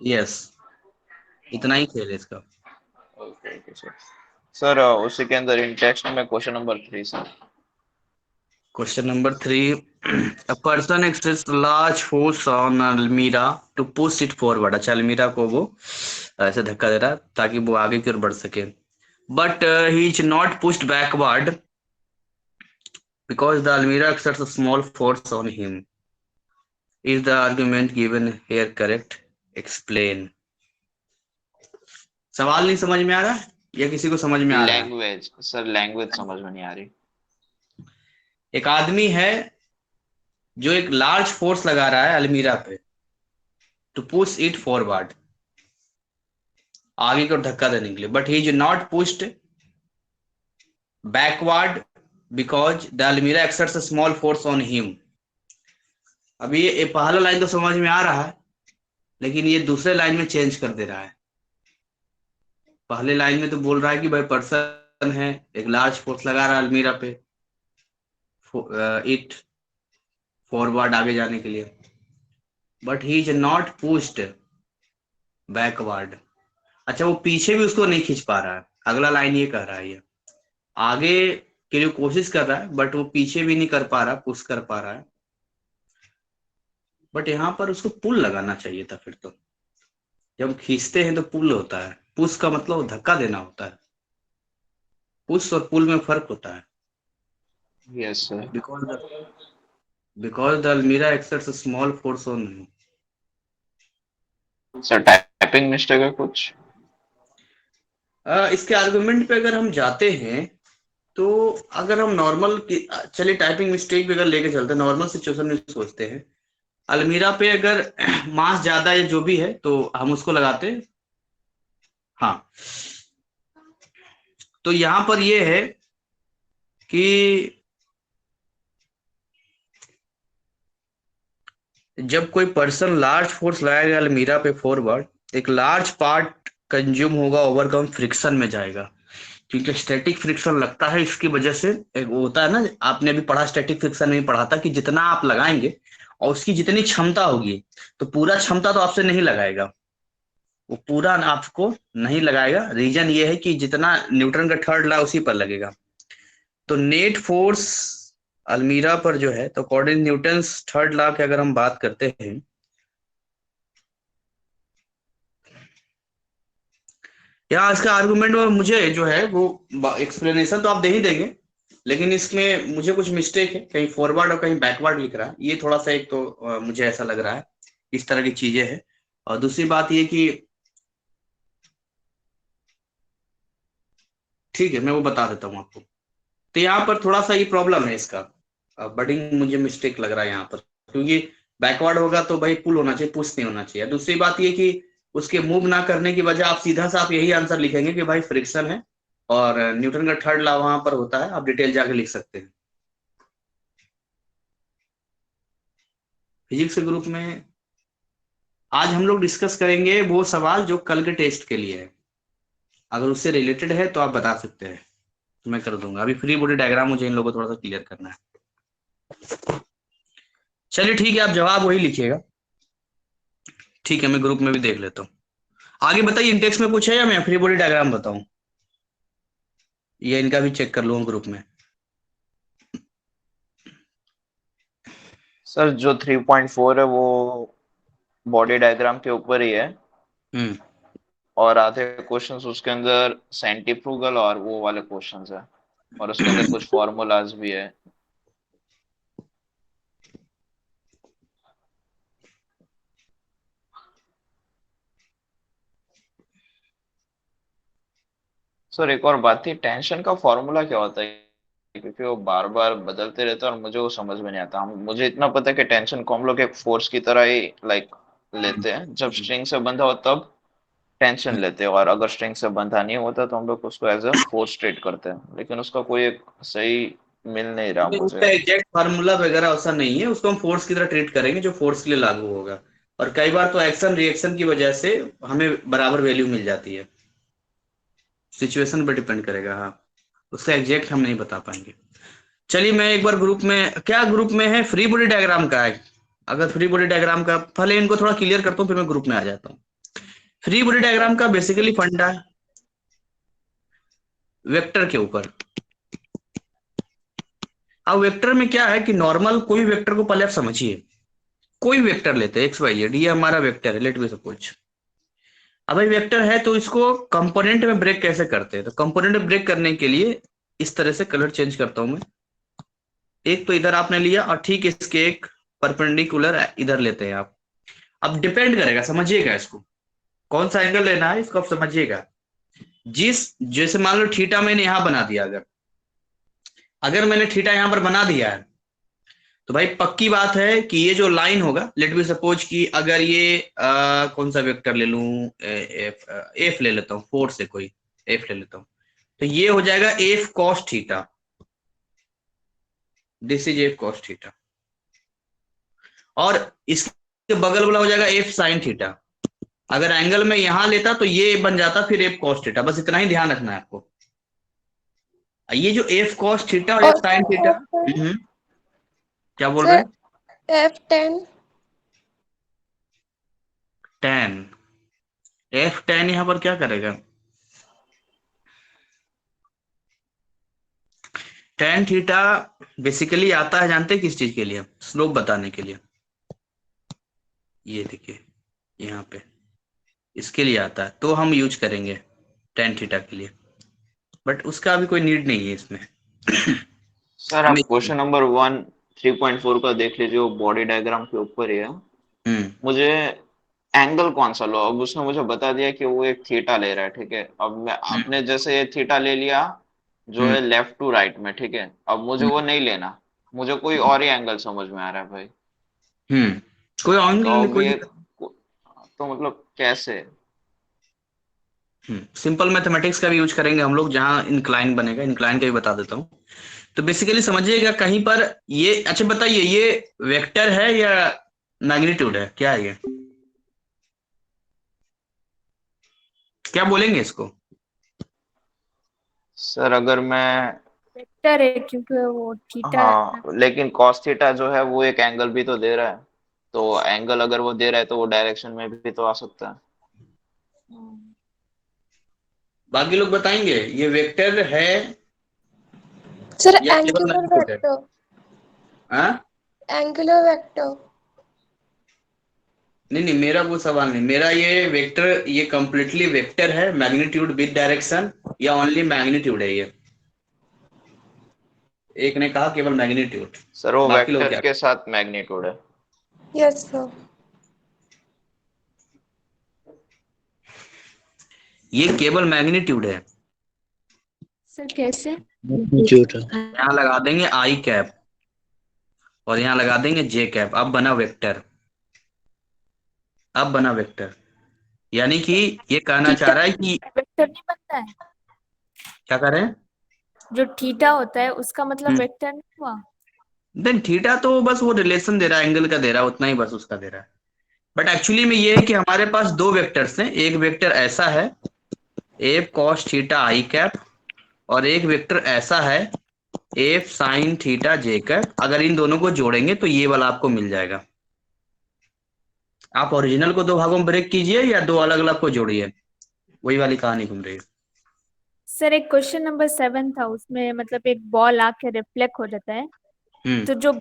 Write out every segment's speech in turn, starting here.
Yes, इतना ही खेल है इसका। Okay okay sir. सर उसी के अंदर इन टेक्स्ट में question number 3 sir. Question number 3, a person exerts large force on अलमीरा टू पुश इट फॉरवर्ड। अच्छा, अलमीरा को वो ऐसे धक्का दे रहा है ताकि वो आगे की ओर बढ़ सके, but he is not pushed backward because the almirah exerts a small force on him. Is the argument given here correct? Explain. सवाल नहीं समझ में आ रहा या किसी को समझ में आ रहा है? लैंग्वेज सर, लैंग्वेज समझ में नहीं आ रही। एक आदमी है जो एक लार्ज फोर्स लगा रहा है अलमीरा पे टू पुश इट फॉरवर्ड, आगे की ओर धक्का देने के लिए, but he is not pushed backward because the almirah exerts a small force on him. अभी ये पहला लाइन तो समझ में आ रहा है, लेकिन ये दूसरे लाइन में चेंज कर दे रहा है। पहले लाइन में तो बोल रहा है कि भाई पर्सन है, एक लार्ज फोर्स लगा रहा है अलमीरा पे इट फॉरवर्ड, आगे जाने के लिए, but he is not pushed backward. अच्छा, वो पीछे भी उसको नहीं खींच पा रहा है। अगला लाइन ये कह रहा है, ये आगे के लिए कोशिश कर रहा है बट वो पीछे भी नहीं कर पा रहा, पुश कर पा रहा है। बट यहाँ पर उसको पुल लगाना चाहिए था फिर तो। जब खींचते हैं तो पुल होता है, पुश का मतलब धक्का देना होता है। पुश और पुल में फर्क होता है। Yes sir. Because the almirah exerts a small force on. Sir typing mistake है कुछ? इसके आर्गुमेंट पे अगर हम जाते हैं तो अगर हम नॉर्मल, चलिए टाइपिंग मिस्टेक भी अगर लेके चलते हैं, नॉर्मल सिचुएशन में सोचते हैं, अलमीरा पे अगर मास ज्यादा या जो भी है तो हम उसको लगाते हैं। हाँ, तो यहां पर ये है कि जब कोई पर्सन लार्ज फोर्स लगाएगा अलमीरा पे फॉरवर्ड, एक लार्ज पार्ट कंज्यूम होगा, ओवरकम फ्रिक्शन में जाएगा, क्योंकि स्टैटिक फ्रिक्शन लगता है इसकी वजह से। एक वो होता है ना, आपने अभी पढ़ा, स्टैटिक फ्रिक्शन में पढ़ा था कि जितना आप लगाएंगे और उसकी जितनी क्षमता होगी, तो पूरा क्षमता तो आपसे नहीं लगाएगा, वो पूरा आपको नहीं लगाएगा। रीजन ये है कि जितना न्यूटन का थर्ड लॉ उसी पर लगेगा। तो नेट फोर्स अलमीरा पर जो है, तो अकॉर्डिंग न्यूटन थर्ड लॉ की अगर हम बात करते हैं, यहाँ इसका आर्गुमेंट में मुझे जो है वो एक्सप्लेनेशन तो आप दे ही देंगे, लेकिन इसमें मुझे कुछ मिस्टेक है, कहीं फॉरवर्ड और कहीं बैकवर्ड लिख रहा है। ये थोड़ा सा एक तो मुझे ऐसा लग रहा है, इस तरह की चीजें हैं। और दूसरी बात ये कि ठीक है, मैं वो बता देता हूँ आपको। तो यहाँ पर थोड़ा सा ये प्रॉब्लम है इसका, बडिंग मुझे मिस्टेक लग रहा है यहाँ पर, क्योंकि बैकवर्ड होगा तो भाई पुल होना चाहिए, पुश नहीं होना चाहिए। दूसरी बात ये कि उसके मूव ना करने की वजह, आप सीधा सा आप यही आंसर लिखेंगे कि भाई फ्रिक्शन है, और न्यूटन का थर्ड लॉ वहां पर होता है, आप डिटेल जाके लिख सकते हैं। फिजिक्स के ग्रुप में आज हम लोग डिस्कस करेंगे वो सवाल जो कल के टेस्ट के लिए है। अगर उससे रिलेटेड है तो आप बता सकते हैं, तो मैं कर दूंगा। अभी फ्री बॉडी डायग्राम मुझे इन लोगों को थोड़ा सा क्लियर करना है। चलिए ठीक है, आप जवाब वही लिखिएगा। ठीक है, मैं ग्रुप में भी देख लेता हूँ। आगे बताइए, इंटेक्स में कुछ है या मैं फ्री बॉडी डायग्राम बताऊं? ये इनका भी चेक कर लूंगा ग्रुप में। सर जो 3.4 है वो बॉडी डायग्राम के ऊपर ही है, हम्म। और आधे क्वेश्चंस उसके अंदर सेंट्रीफ्यूगल और वो वाले क्वेश्चंस है, और उसके अंदर कुछ फॉर्मूलाज भी है। सर एक और बात थी, टेंशन का फॉर्मूला क्या होता है? क्योंकि वो बार बार बदलते रहते हैं और मुझे वो समझ में नहीं आता। हम मुझे इतना पता है कि टेंशन को हम लोग एक फोर्स की तरह ही लाइक लेते हैं, जब स्ट्रिंग से बंधा हो तब टेंशन लेते हैं, और अगर स्ट्रिंग से बंधा नहीं होता तो हम लोग उसको एज अ फोर्स ट्रीट करते हैं, लेकिन उसका कोई एक सही मिल नहीं रहा उसका मुझे। एग्जैक्ट फार्मूला वगैरह ऐसा नहीं है, उसको हम फोर्स की तरह ट्रीट करेंगे जो फोर्स के लिए लागू होगा। और कई बार तो एक्शन रिएक्शन की वजह से हमें बराबर वैल्यू मिल जाती है। सिचुएशन पर डिपेंड करेगा। हाँ, उसका एग्जैक्ट हम नहीं बता पाएंगे। चलिए, मैं एक बार ग्रुप में, क्या ग्रुप में है, फ्री बॉडी डायग्राम का है? अगर फ्री बॉडी डायग्राम का, पहले इनको थोड़ा क्लियर करता हूँ फिर मैं ग्रुप में आ जाता हूँ। फ्री बॉडी डायग्राम का बेसिकली फंडा है वेक्टर के ऊपर। अब वेक्टर में क्या है कि नॉर्मल कोई वेक्टर को पहले आप समझिए, कोई वेक्टर लेते हैं एक्स वाई जेड, ये हमारा वेक्टर है, लेट बी सपोज। अब भाई वेक्टर है तो इसको कंपोनेंट में ब्रेक कैसे करते हैं, तो कंपोनेंट में ब्रेक करने के लिए इस तरह से कलर चेंज करता हूं मैं। एक तो इधर आपने लिया और ठीक इसके एक परपेंडिकुलर इधर लेते हैं आप। अब डिपेंड करेगा, समझिएगा इसको, कौन सा एंगल लेना है इसको आप समझिएगा। जिस जैसे मान लो थीटा मैंने यहां बना दिया, अगर अगर मैंने थीटा यहां पर बना दिया है तो भाई पक्की बात है कि ये जो लाइन होगा, लेट बी सपोज कि अगर ये कौन सा वेक्टर ले लूं, एफ एफ ले लेता हूँ, फोर से कोई एफ ले लेता हूँ, तो ये हो जाएगा F cos theta, this is F cos theta. और इसके बगल वाला हो जाएगा एफ साइन थीटा। अगर एंगल में यहां लेता तो ये बन जाता फिर एफ कॉस थीटा, बस इतना ही ध्यान रखना है आपको। ये जो एफ कॉस थीटा और एफ और साइन थीटा, क्या बोल रहे सर हैं? F10 टेन, एफ टेन यहां पर क्या करेगा? टेन थीटा बेसिकली आता है, जानते हैं किस चीज के लिए? स्लोप बताने के लिए। ये देखिए यहाँ पे इसके लिए आता है, तो हम यूज करेंगे टेन थीटा के लिए, बट उसका अभी कोई नीड नहीं है इसमें। सर हमें आप क्वेश्चन नंबर 1 3.4 का देख लीजिए, वो बॉडी डायग्राम के ऊपर ही है। मुझे एंगल कौन सा लो, अब उसने मुझे बता दिया कि वो एक थीटा ले रहा है, ठीक है। अब मैं हम्म आपने जैसे ये थीटा ले लिया जो हम्म है लेफ्ट टू राइट में, ठीक है। अब मुझे वो नहीं लेना, मुझे कोई और ही एंगल समझ में आ रहा है भाई। हम्म कोई तो एंगल, अब कोई ये दिक्कत। तो मतलब कैसे? सिंपल मैथमेटिक्स का भी यूज करेंगे हम लोग, जहां इंक्लाइन बनेगा, इंक्लाइन का भी बता देता हूँ। तो बेसिकली समझिएगा कहीं पर ये, अच्छा बताइए ये वेक्टर है या मैग्नीट्यूड है, क्या है ये, क्या बोलेंगे इसको? सर अगर मैं, वेक्टर है क्योंकि वो थीटा। हाँ लेकिन कॉस थीटा जो है वो एक एंगल भी तो दे रहा है, तो एंगल अगर वो दे रहा है तो वो डायरेक्शन में भी तो आ सकता है। बाकी लोग बताएंगे ये वेक्टर है सर या केवल एंगुलर मैग्नीट्यूड है? वेक्टर, हाँ, एंगुलर वेक्टर। नहीं नहीं, मेरा वो सवाल नहीं, मेरा ये वेक्टर, ये कंप्लीटली वेक्टर है मैग्नीट्यूड विद डायरेक्शन या ओनली मैग्नीट्यूड है ये? एक ने कहा केवल मैग्नीट्यूड, सर वो बाकी लोग वेक्टर क्या? के साथ मैग्नीट्यूड है। Yes sir. ये केवल मैग्नीट्यूड है। सर कैसे? यहाँ लगा देंगे आई कैप और यहाँ लगा देंगे जे कैप, अब बना वेक्टर, अब बना वेक्टर। यानी कि ये कहना चाह थीटा रहा है कि, वेक्टर नहीं बनता है? क्या कर रहे हैं? जो थीटा होता है उसका मतलब हम्म वेक्टर नहीं हुआ? देन थीटा तो बस वो रिलेशन दे रहा है, एंगल का दे रहा है, उतना ही बस उसका दे रहा है। बट एक्चुअली में ये है कि हमारे पास दो वेक्टर्स हैं, एक वेक्टर ऐसा है एफ कॉस थीटा आई कैप, और एक वेक्टर ऐसा है एफ साइन थीटा जे कैप। अगर इन दोनों को जोड़ेंगे तो ये वाला आपको मिल जाएगा। आप ओरिजिनल को दो भागों में ब्रेक कीजिए या दो अलग अलग को जोड़िए, वही वाली कहानी घूम रही है। सर एक क्वेश्चन नंबर 7 था, उसमें मतलब एक बॉल आके रिफ्लेक्ट हो जाता है, हम्म तो जो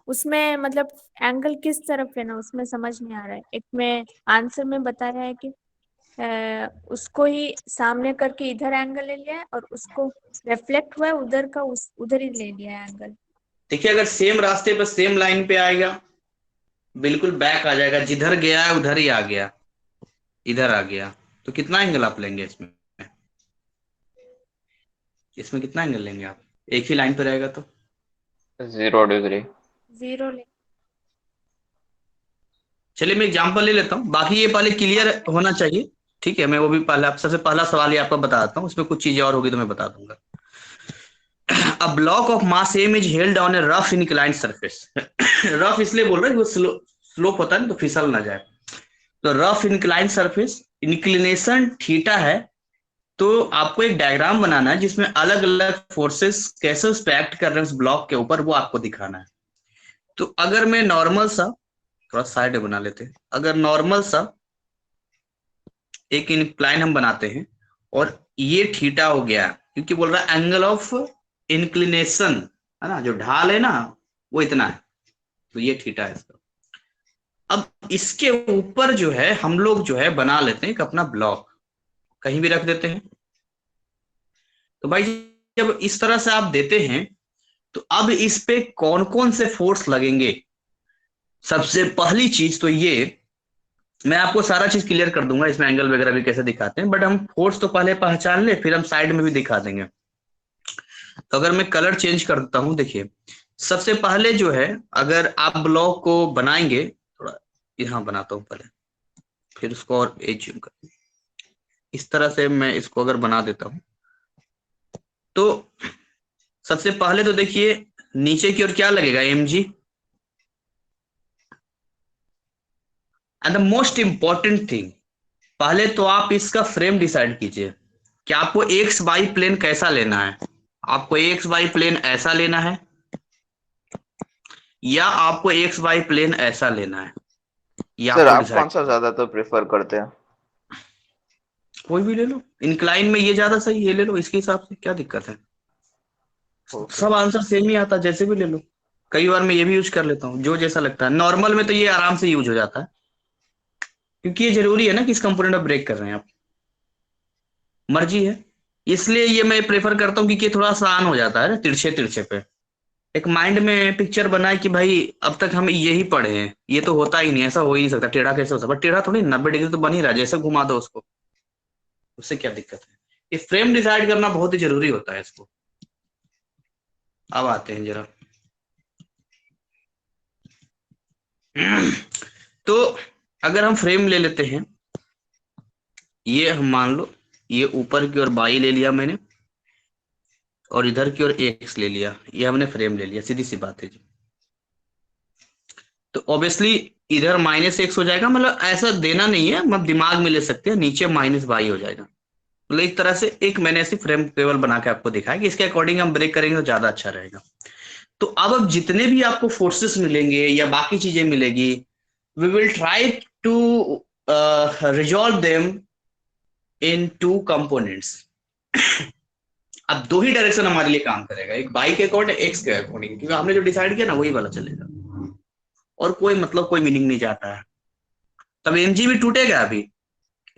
उसमें मतलब एंगल किस तरफ है ना, उसमें समझ नहीं आ रहा है। एक में आंसर में बता रहा है कि उसको ही सामने करके इधर एंगल ले लिया है और उसको रिफ्लेक्ट हुआ है उधर का उधर ही ले लिया है एंगल। देखिए अगर सेम रास्ते पर सेम लाइन पे आएगा, बिल्कुल बैक आ जाएगा, जिधर गया है उधर ही आ गया, इधर आ गया, तो कितना एंगल आप लेंगे इसमें? इसमें कितना एंगल लेंगे आप, एक ही लाइन पे रहेगा तो? 0 डिग्री। 0 ले। चलिए मैं एग्जांपल ले लेता हूँ, बाकी ये पहले क्लियर होना चाहिए। ठीक है, मैं वो भी पहला, सबसे पहला सवाल ही आपको बताता हूँ, उसमें कुछ चीजें और होगी तो मैं बता दूंगा। A block of mass M is held on a rough inclined surface. Rough इसलिए बोल रहे हैं वो स्लोप होता है ना, तो फिसल ना जाए। तो rough inclined surface, inclination theta है, तो आपको एक डायग्राम बनाना है जिसमें अलग अलग फोर्सेस कैसे उस पे एक्ट कर रहे हैं उस ब्लॉक के ऊपर, वो आपको दिखाना है। तो अगर मैं नॉर्मल सा, थोड़ा साइड बना लेते हैं, अगर नॉर्मल सा एक इंक्लाइन हम बनाते हैं और ये थीटा हो गया, क्योंकि बोल रहा है एंगल ऑफ इंक्लिनेशन, है ना, जो ढाल है ना वो इतना है, तो ये थीटा है इसका। अब इसके ऊपर जो है हम लोग जो है बना लेते हैं एक अपना ब्लॉक, कहीं भी रख देते हैं। तो भाई जब इस तरह से आप देते हैं तो अब इस पे कौन कौन से फोर्स लगेंगे। सबसे पहली चीज तो ये, मैं आपको सारा चीज क्लियर कर दूंगा, इसमें एंगल वगैरह भी कैसे दिखाते हैं, बट हम फोर्स तो पहले पहचान ले, फिर हम साइड में भी दिखा देंगे। तो अगर मैं कलर चेंज करता हूं, देखिए सबसे पहले जो है, अगर आप ब्लॉक को बनाएंगे, थोड़ा यहाँ बनाता हूं पहले, फिर उसको और एज जूम कर, इस तरह से मैं इसको अगर बना देता हूं, तो सबसे पहले तो देखिए नीचे की ओर क्या लगेगा, mg। And the most important thing, पहले तो आप इसका फ्रेम डिसाइड कीजिए कि आपको एक्स वाई प्लेन कैसा लेना है। आपको एक्स वाई प्लेन ऐसा लेना है या आपको एक्स वाई प्लेन ऐसा लेना है, ये सर आपको आप डिसाइड, कौन सा ज्यादातर प्रेफर करते हैं? कोई भी ले लो। इंक्लाइन में ये ज्यादा सही, ये ले लो, इसके हिसाब से क्या दिक्कत है, ओके। सब आंसर सेम ही आता, जैसे भी ले लो। कई बार मैं ये भी यूज कर लेता हूँ, जो जैसा लगता है। नॉर्मल में तो ये आराम से यूज हो जाता है, क्योंकि ये जरूरी है ना कि इस कंपोनेंट में ब्रेक कर रहे हैं आप, मर्जी है। इसलिए ये मैं प्रेफर करता हूँ कि ये थोड़ा आसान हो जाता है ना, तिरछे तिरछे पे एक माइंड में पिक्चर बनाए कि भाई अब तक हम यही पढ़े हैं, ये तो होता ही नहीं, ऐसा हो ही नहीं सकता, टेढ़ा कैसे हो सकता, बट टेढ़ा थोड़ी 90 डिग्री तो बन ही रहा है, जैसे घुमा दो उसको, उससे क्या दिक्कत है। ये फ्रेम डिसाइड करना बहुत ही जरूरी होता है इसको। अब आते हैं जरा, तो अगर हम फ्रेम ले लेते हैं, ये हम मान लो ये ऊपर की ओर बाई ले लिया मैंने, और इधर की ओर एक्स ले लिया, ये हमने फ्रेम ले लिया, सीधी सी बात है जी। तो ऑब्वियसली इधर -x हो जाएगा, मतलब ऐसा देना नहीं है, मतलब दिमाग में ले सकते हैं, नीचे -y हो जाएगा। मतलब एक तरह से एक मैंने ऐसी फ्रेम टेबल बना के आपको दिखाया कि इसके अकॉर्डिंग हम ब्रेक करेंगे तो ज्यादा अच्छा रहेगा। तो अब जितने भी आपको फोर्सेस मिलेंगे या बाकी चीजें मिलेगी, we will try to resolve them in two components. अब दो ही डायरेक्शन हमारे लिए काम करेगा, एक बाई के अकॉर्डिंग, एक्स के अकॉर्डिंग, क्योंकि हमने जो डिसाइड किया ना वही वाला चलेगा, और कोई मतलब कोई मीनिंग नहीं जाता है। तब mg भी टूटेगा, अभी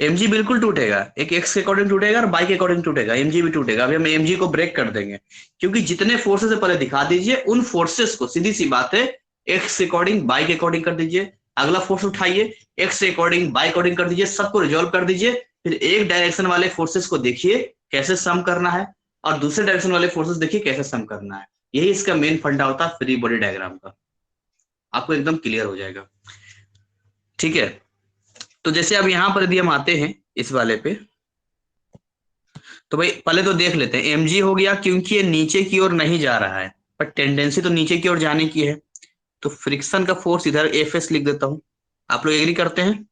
mg बिल्कुल टूटेगा, एक x के अकॉर्डिंग टूटेगा और y के अकॉर्डिंग टूटेगा, mg भी टूटेगा। अभी हम mg को ब्रेक कर देंगे, क्योंकि जितने फोर्सेस है पहले दिखा दीजिए, उन फोर्सेस को सीधी सी बात है x के अकॉर्डिंग y के अकॉर्डिंग कर दीजिए, अगला फोर्स उठाइए x के अकॉर्डिंग y अकॉर्डिंग कर दीजिए, सबको रिजॉल्व कर दीजिए, फिर एक डायरेक्शन वाले फोर्सेस को देखिए कैसे सम करना है, और दूसरे डायरेक्शन वाले फोर्सेस देखिए कैसे सम करना है। यही इसका मेन फंडा होता है फ्री बॉडी डायग्राम का, आपको एकदम क्लियर हो जाएगा। ठीक है, तो जैसे अब यहां पर यदि हम आते हैं इस वाले पे, तो भाई पहले तो देख लेते हैं, mg हो गया क्योंकि ये नीचे की ओर नहीं जा रहा है, पर टेंडेंसी तो नीचे की ओर जाने की है, तो फ्रिक्शन का फोर्स इधर एफएस लिख देता हूं। आप लोग एग्री करते हैं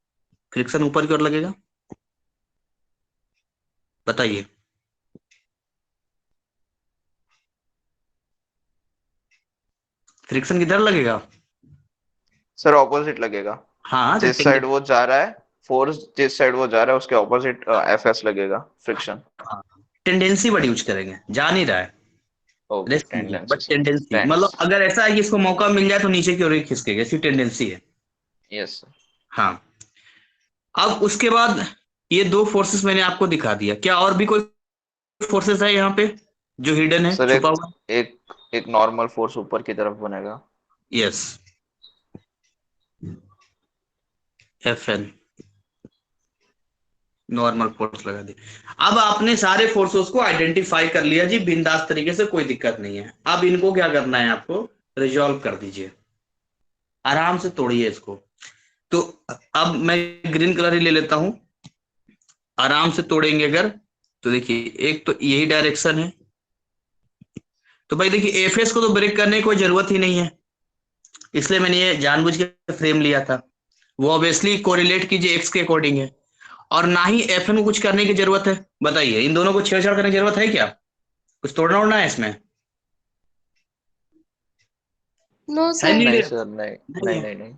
फ्रिक्शन ऊपर की ओर लगेगा, बताइए। फ्रिक्शन किधर लगेगा? सर ऑपोजिट लगेगा, हाँ तो जिस साइड वो जा रहा है, फोर्स जिस साइड वो जा रहा है उसके ऑपोजिट एफएस लगेगा, फ्रिक्शन। टेंडेंसी वर्ड यूज करेंगे, जा नहीं रहा है, ओके, रेस्ट कीजिए, टेंडेंसी बट सर। टेंडेंसी मतलब टेंस। अगर ऐसा है कि इसको मौका मिल जाए तो नीचे की ओर ही खिसकेगा, इसकी टेंडेंसी है। Yes sir. हाँ, अब उसके बाद ये दो फोर्सेस मैंने आपको दिखा दिया, क्या और भी कोई फोर्सेस है यहाँ पे जो हिडन है, सर छुपा एक हुआ? एक एक नॉर्मल फोर्स ऊपर की तरफ बनेगा। यस, Fn नॉर्मल फोर्स लगा दी। अब आपने सारे फोर्सेस को आइडेंटिफाई कर लिया जी बिंदास तरीके से, कोई दिक्कत नहीं है। अब इनको क्या करना है, आपको रिजॉल्व कर दीजिए, आराम से तोड़िए इसको। तो अब मैं ग्रीन कलर ही ले लेता हूं, आराम से तोड़ेंगे अगर, तो देखिए एक तो यही डायरेक्शन है, तो भाई देखिए एफएस को तो ब्रेक करने की कोई जरूरत ही नहीं है, इसलिए मैंने ये जानबूझ के फ्रेम लिया था। वो ऑब्वियसली कोरिलेट कीजिए एक्स के अकॉर्डिंग है, और ना ही एफएन को कुछ करने की जरूरत है। बताइए इन दोनों को छेड़छाड़ करने की जरूरत है क्या, कुछ तोड़ना उड़ना है इसमें? नो है सर। नहीं, नहीं सर, नहीं नहीं नहीं है। नहीं नहीं।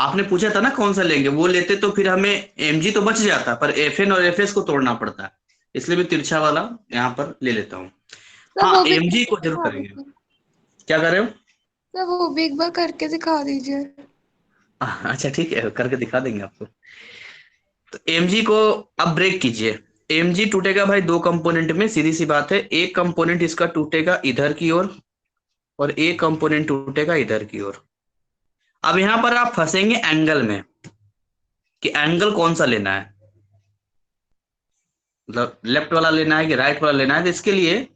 आपने पूछा था ना कौन सा लेंगे, वो लेते तो फिर हमें mg तो बच जाता, पर fn और fs को तोड़ना पड़ता है, इसलिए मैं तिरछा वाला यहाँ पर ले लेता हूँ। सर हाँ वो भी mg को जरूर दिखा करेंगे। दीजिए। क्या कर रहे हो? सर वो भी एक बार करके दिखा दीजिए। अच्छा ठीक है, करके दिखा देंगे आपको। तो mg को अब ब्रेक कीजिए। mg टूटेगा भाई दो कंपोनेंट में, सीधी सी बात है, एक कंपोनेंट इसका टूटेगा इधर की ओर और एक कंपोनेंट टूटेगा इधर की ओर। अब यहां पर आप फंसेंगे एंगल में कि एंगल कौन सा लेना है, मतलब लेफ्ट वाला लेना है कि राइट वाला लेना है। तो इसके लिए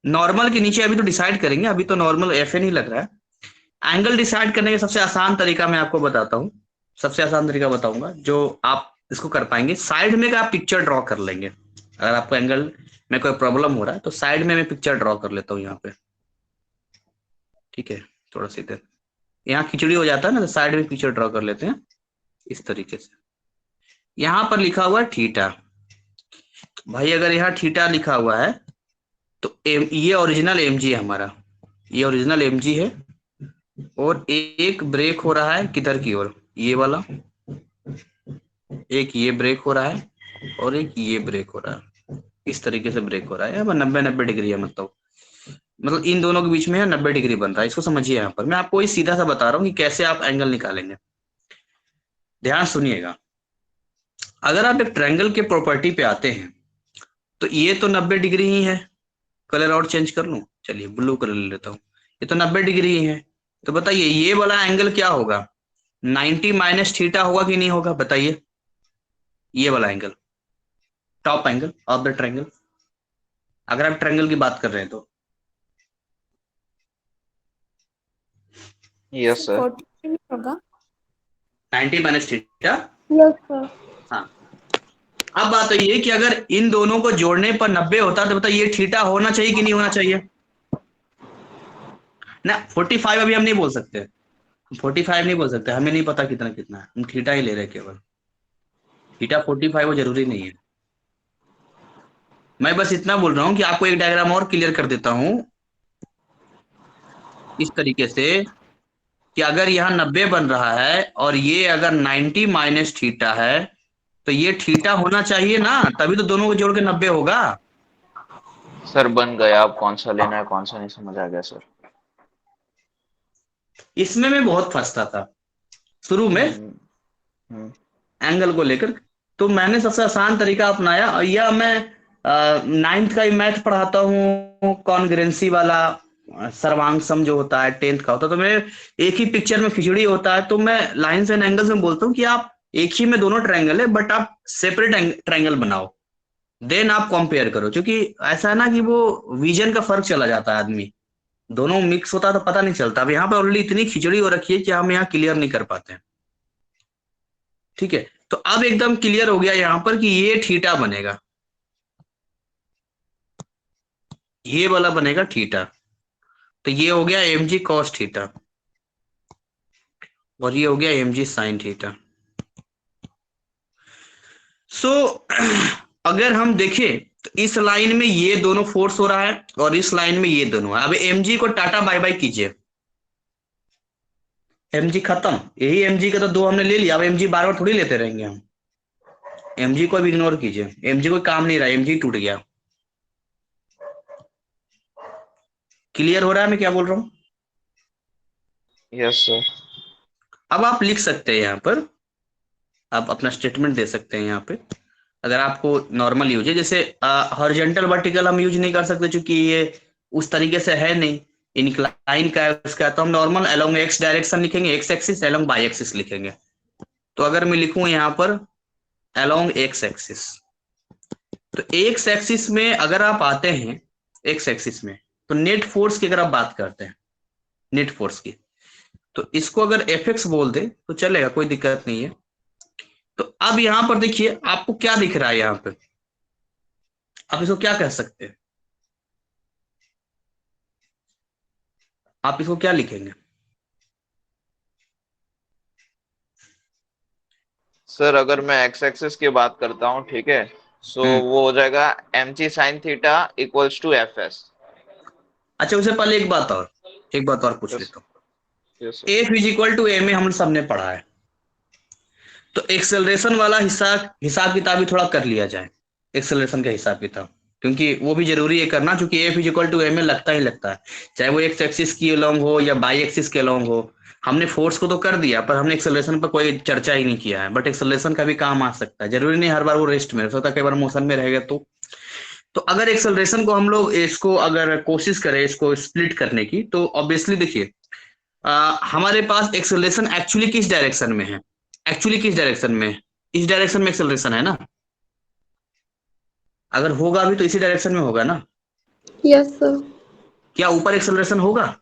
नॉर्मल के नीचे अभी तो डिसाइड करेंगे, अभी तो नॉर्मल एफ एन ही लग रहा है। एंगल डिसाइड करने का सबसे आसान तरीका मैं आपको बताता हूँ, सबसे आसान तरीका बताऊंगा जो आप इसको कर पाएंगे। साइड में का आप पिक्चर ड्रॉ कर लेंगे, अगर आपको एंगल में कोई प्रॉब्लम हो रहा है तो साइड में मैं पिक्चर ड्रॉ कर लेता हूँ यहाँ पे, ठीक है। थोड़ा सा इधर यहाँ खिचड़ी हो जाता है ना, तो साइड में पिक्चर ड्रॉ कर लेते हैं इस तरीके से। यहाँ पर लिखा हुआ है थीटा। भाई अगर यहाँ थीटा लिखा हुआ है तो ये ओरिजिनल एम जी है हमारा, ये ओरिजिनल एम जी है। और एक ब्रेक हो रहा है किधर की ओर, ये वाला, एक ये ब्रेक हो रहा है और एक ये ब्रेक हो रहा है, इस तरीके से ब्रेक हो रहा है। 90-90 डिग्री है, मतलब इन दोनों के बीच में 90 डिग्री बन रहा है। इसको समझिए, यहाँ पर मैं आपको सीधा सा बता रहा हूँ कि कैसे आप एंगल निकालेंगे। ध्यान सुनिएगा, अगर आप एक ट्रायंगल के प्रॉपर्टी पे आते हैं तो ये तो 90 डिग्री ही है। कलर और चेंज कर लूं, चलिए ब्लू कलर ले लेता हूँ, ये तो 90 डिग्री ही है। तो बताइए ये वाला एंगल क्या होगा, 90 माइनस थीटा होगा कि नहीं होगा, बताइए। ये वाला angle, top angle of the triangle, अगर आप ट्रायंगल की बात कर रहे हैं तो। Yes sir. 40 नहीं होगा? 90 माइनस थीटा, यस सर। हाँ। अब बात तो ये कि अगर इन दोनों को जोड़ने पर 90 होता तो बताइए ये थीटा होना चाहिए कि नहीं होना चाहिए ना। 45 अभी हम नहीं बोल सकते, 45 नहीं बोल सकते, हमें नहीं पता कितना कितना है, हम थीटा ही ले रहे हैं केवल। थीटा 45 वो जरूरी नहीं है। मैं बस इतना बोल रहा हूँ कि आपको एक डायग्राम और क्लियर कर देता हूँ इस तरीके से कि अगर यहाँ 90 बन रहा है और ये अगर 90 माइनस थीटा है तो ये थीटा होना चाहिए ना, तभी तो दोनों को जोड़ के 90 होगा। सर बन गया, अब कौन सा लेना है कौन सा नहीं समझ आ गया सर। इसमें मैं बहुत फंसता था शुरू में हम्म। एंगल को लेकर, तो मैंने सबसे आसान तरीका अपनाया। और यह मैं 9th का ही मैथ पढ़ाता हूँ, कॉन्ग्रुएंसी वाला, सर्वांग जो होता है 10th का होता है। तो मैं एक ही पिक्चर में खिचड़ी होता है, तो मैं लाइन्स एंड एंगल्स में बोलता हूँ कि आप एक ही में दोनों ट्रायंगल है बट आप सेपरेट ट्रायंगल बनाओ, देन आप कंपेयर करो। क्योंकि ऐसा है ना कि वो विजन का फर्क चला जाता है, आदमी दोनों मिक्स होता है तो पता नहीं चलता। अब यहाँ पे ऑलरेडी इतनी खिचड़ी हो रखी है कि हम यहाँ क्लियर नहीं कर पाते हैं, ठीक है। तो अब एकदम क्लियर हो गया यहाँ पर कि ये थीटा बनेगा, ये वाला बनेगा थीटा। तो ये हो गया एम जी कॉस थीटा और ये हो गया एम जी साइन थीटा। सो अगर हम देखें तो इस लाइन में ये दोनों फोर्स हो रहा है और इस लाइन में ये दोनों है। अब एम जी को टाटा बाय बाय कीजिए, एम जी खत्म, यही एम जी का तो दो हमने ले लिया। अब एम जी बार बार थोड़ी लेते रहेंगे हम, एम जी को भी इग्नोर कीजिए, एम जी कोई काम नहीं रहा, एम जी टूट गया। क्लियर हो रहा है मैं क्या बोल रहा हूँ? Yes sir. अब आप लिख सकते हैं यहाँ पर, आप अपना स्टेटमेंट दे सकते हैं यहाँ पे। अगर आपको नॉर्मल यूज है, जैसे हॉरिजॉन्टल वर्टिकल हम यूज नहीं कर सकते क्योंकि ये उस तरीके से है नहीं, इंक्लाइन का है उसका, तो हम नॉर्मल अलोंग एक्स डायरेक्शन लिखेंगे, x axis, along by axis लिखेंगे। तो अगर मैं लिखूं यहाँ पर अलोंग एक्स एक्सिस, तो एक्स एक्सिस में अगर आप आते हैं एक्स एक्सिस में, तो नेट फोर्स की अगर आप बात करते हैं, नेट फोर्स की, तो इसको अगर एफ एक्स बोल दे तो चलेगा, कोई दिक्कत नहीं है। तो अब यहां पर देखिए आपको क्या दिख रहा है, यहां पे आप इसको क्या कह सकते हैं, आप इसको क्या लिखेंगे? सर अगर मैं एक्स एक्सिस की बात करता हूँ, ठीक है, सो हम्म, वो हो जाएगा M G sine theta equals to F S. अच्छा, उससे पहले एक बात और पूछ लेता हूँ। Yes F is equal to A में हम सबने पढ़ा है, तो एक्सेलरेशन वाला हिसाब किताब भी थोड़ा कर लिया जाए, एक्सेलरेशन का हिसाब किताब, क्योंकि वो भी जरूरी है करना, क्योंकि F is equal to A में लगता ही लगता है, चाहे वो एक्स एक्सिस की अलोंग हो या बाई एक्सिस के अलोंग हो। हमने फोर्स को तो कर दिया, पर हमने एक्सेलरेशन पर कोई चर्चा ही नहीं किया है, बट एक्सेलरेशन का भी काम आ सकता है, जरूरी नहीं हर बार वो रेस्ट में, हो सकता है कई बार मोशन में रहेगा। तो अगर एक्सेलरेशन को हम लोग इसको अगर कोशिश करें इसको स्प्लिट करने की, तो ऑब्वियसली देखिए हमारे पास एक्सेलरेशन एक्चुअली किस डायरेक्शन में है, इस डायरेक्शन में एक्सेलरेशन है ना, अगर होगा भी तो इसी डायरेक्शन में होगा ना। Yes sir. क्या ऊपर एक्सेलरेशन होगा?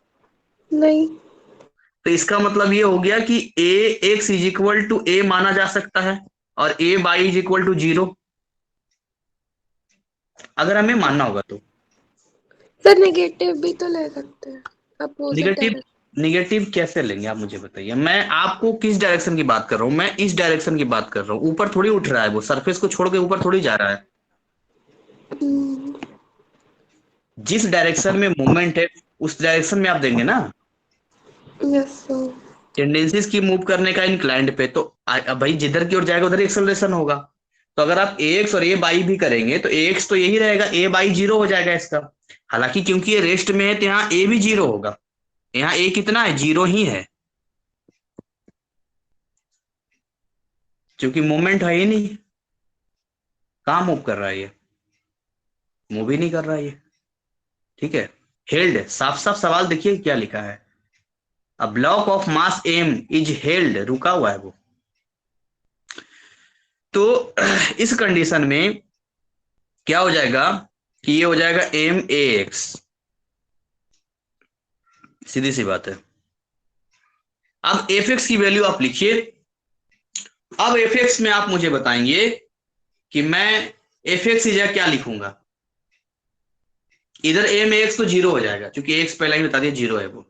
नहीं। तो इसका मतलब ये हो गया कि ए एक्स इज इक्वल टू ए माना जा सकता है और ए बाई इज इक्वल टू 0, अगर हमें मानना होगा तो। सर नेगेटिव भी तो ले सकते हैं, अपोजिट निगेटिव डायरेक्शन। निगेटिव कैसे लेंगे आप मुझे बताइए। मैं आपको किस डायरेक्शन की बात कर रहा हूँ, मैं इस डायरेक्शन की बात कर रहा हूँ, ऊपर थोड़ी उठ रहा है, वो सरफेस को छोड़ के ऊपर थोड़ी जा रहा है। जिस डायरेक्शन में मूवमेंट है उस डायरेक्शन में आप देंगे ना, यस सर। टेंडेंसीज की मूव करने का इंक्लाइंड पे, तो भाई जिधर की ओर जाएगा उधर एक्सेलरेशन होगा। तो अगर आप ax और a बाई भी करेंगे तो ax तो यही रहेगा, a बाई 0 हो जाएगा इसका। हालांकि क्योंकि ये रेस्ट में है तो यहाँ a भी 0 होगा, यहाँ a कितना है, 0 ही है, क्योंकि मूवमेंट है ही नहीं, कहाँ मूव कर रहा है ये, मूव ही नहीं कर रहा है ये। ठीक है, हेल्ड, साफ साफ सवाल देखिए क्या लिखा है, अ block of mass m is held, रुका हुआ है वो। तो इस कंडीशन में क्या हो जाएगा कि ये हो जाएगा एम ए एक्स, सीधी सी बात है। अब एफ एक्स की वैल्यू आप लिखिए। अब एफ एक्स में आप मुझे बताएंगे कि मैं एफ एक्स क्या लिखूंगा। इधर एम ए एक्स तो 0 हो जाएगा, क्योंकि एक्स पहला ही बता दिया 0 है, वो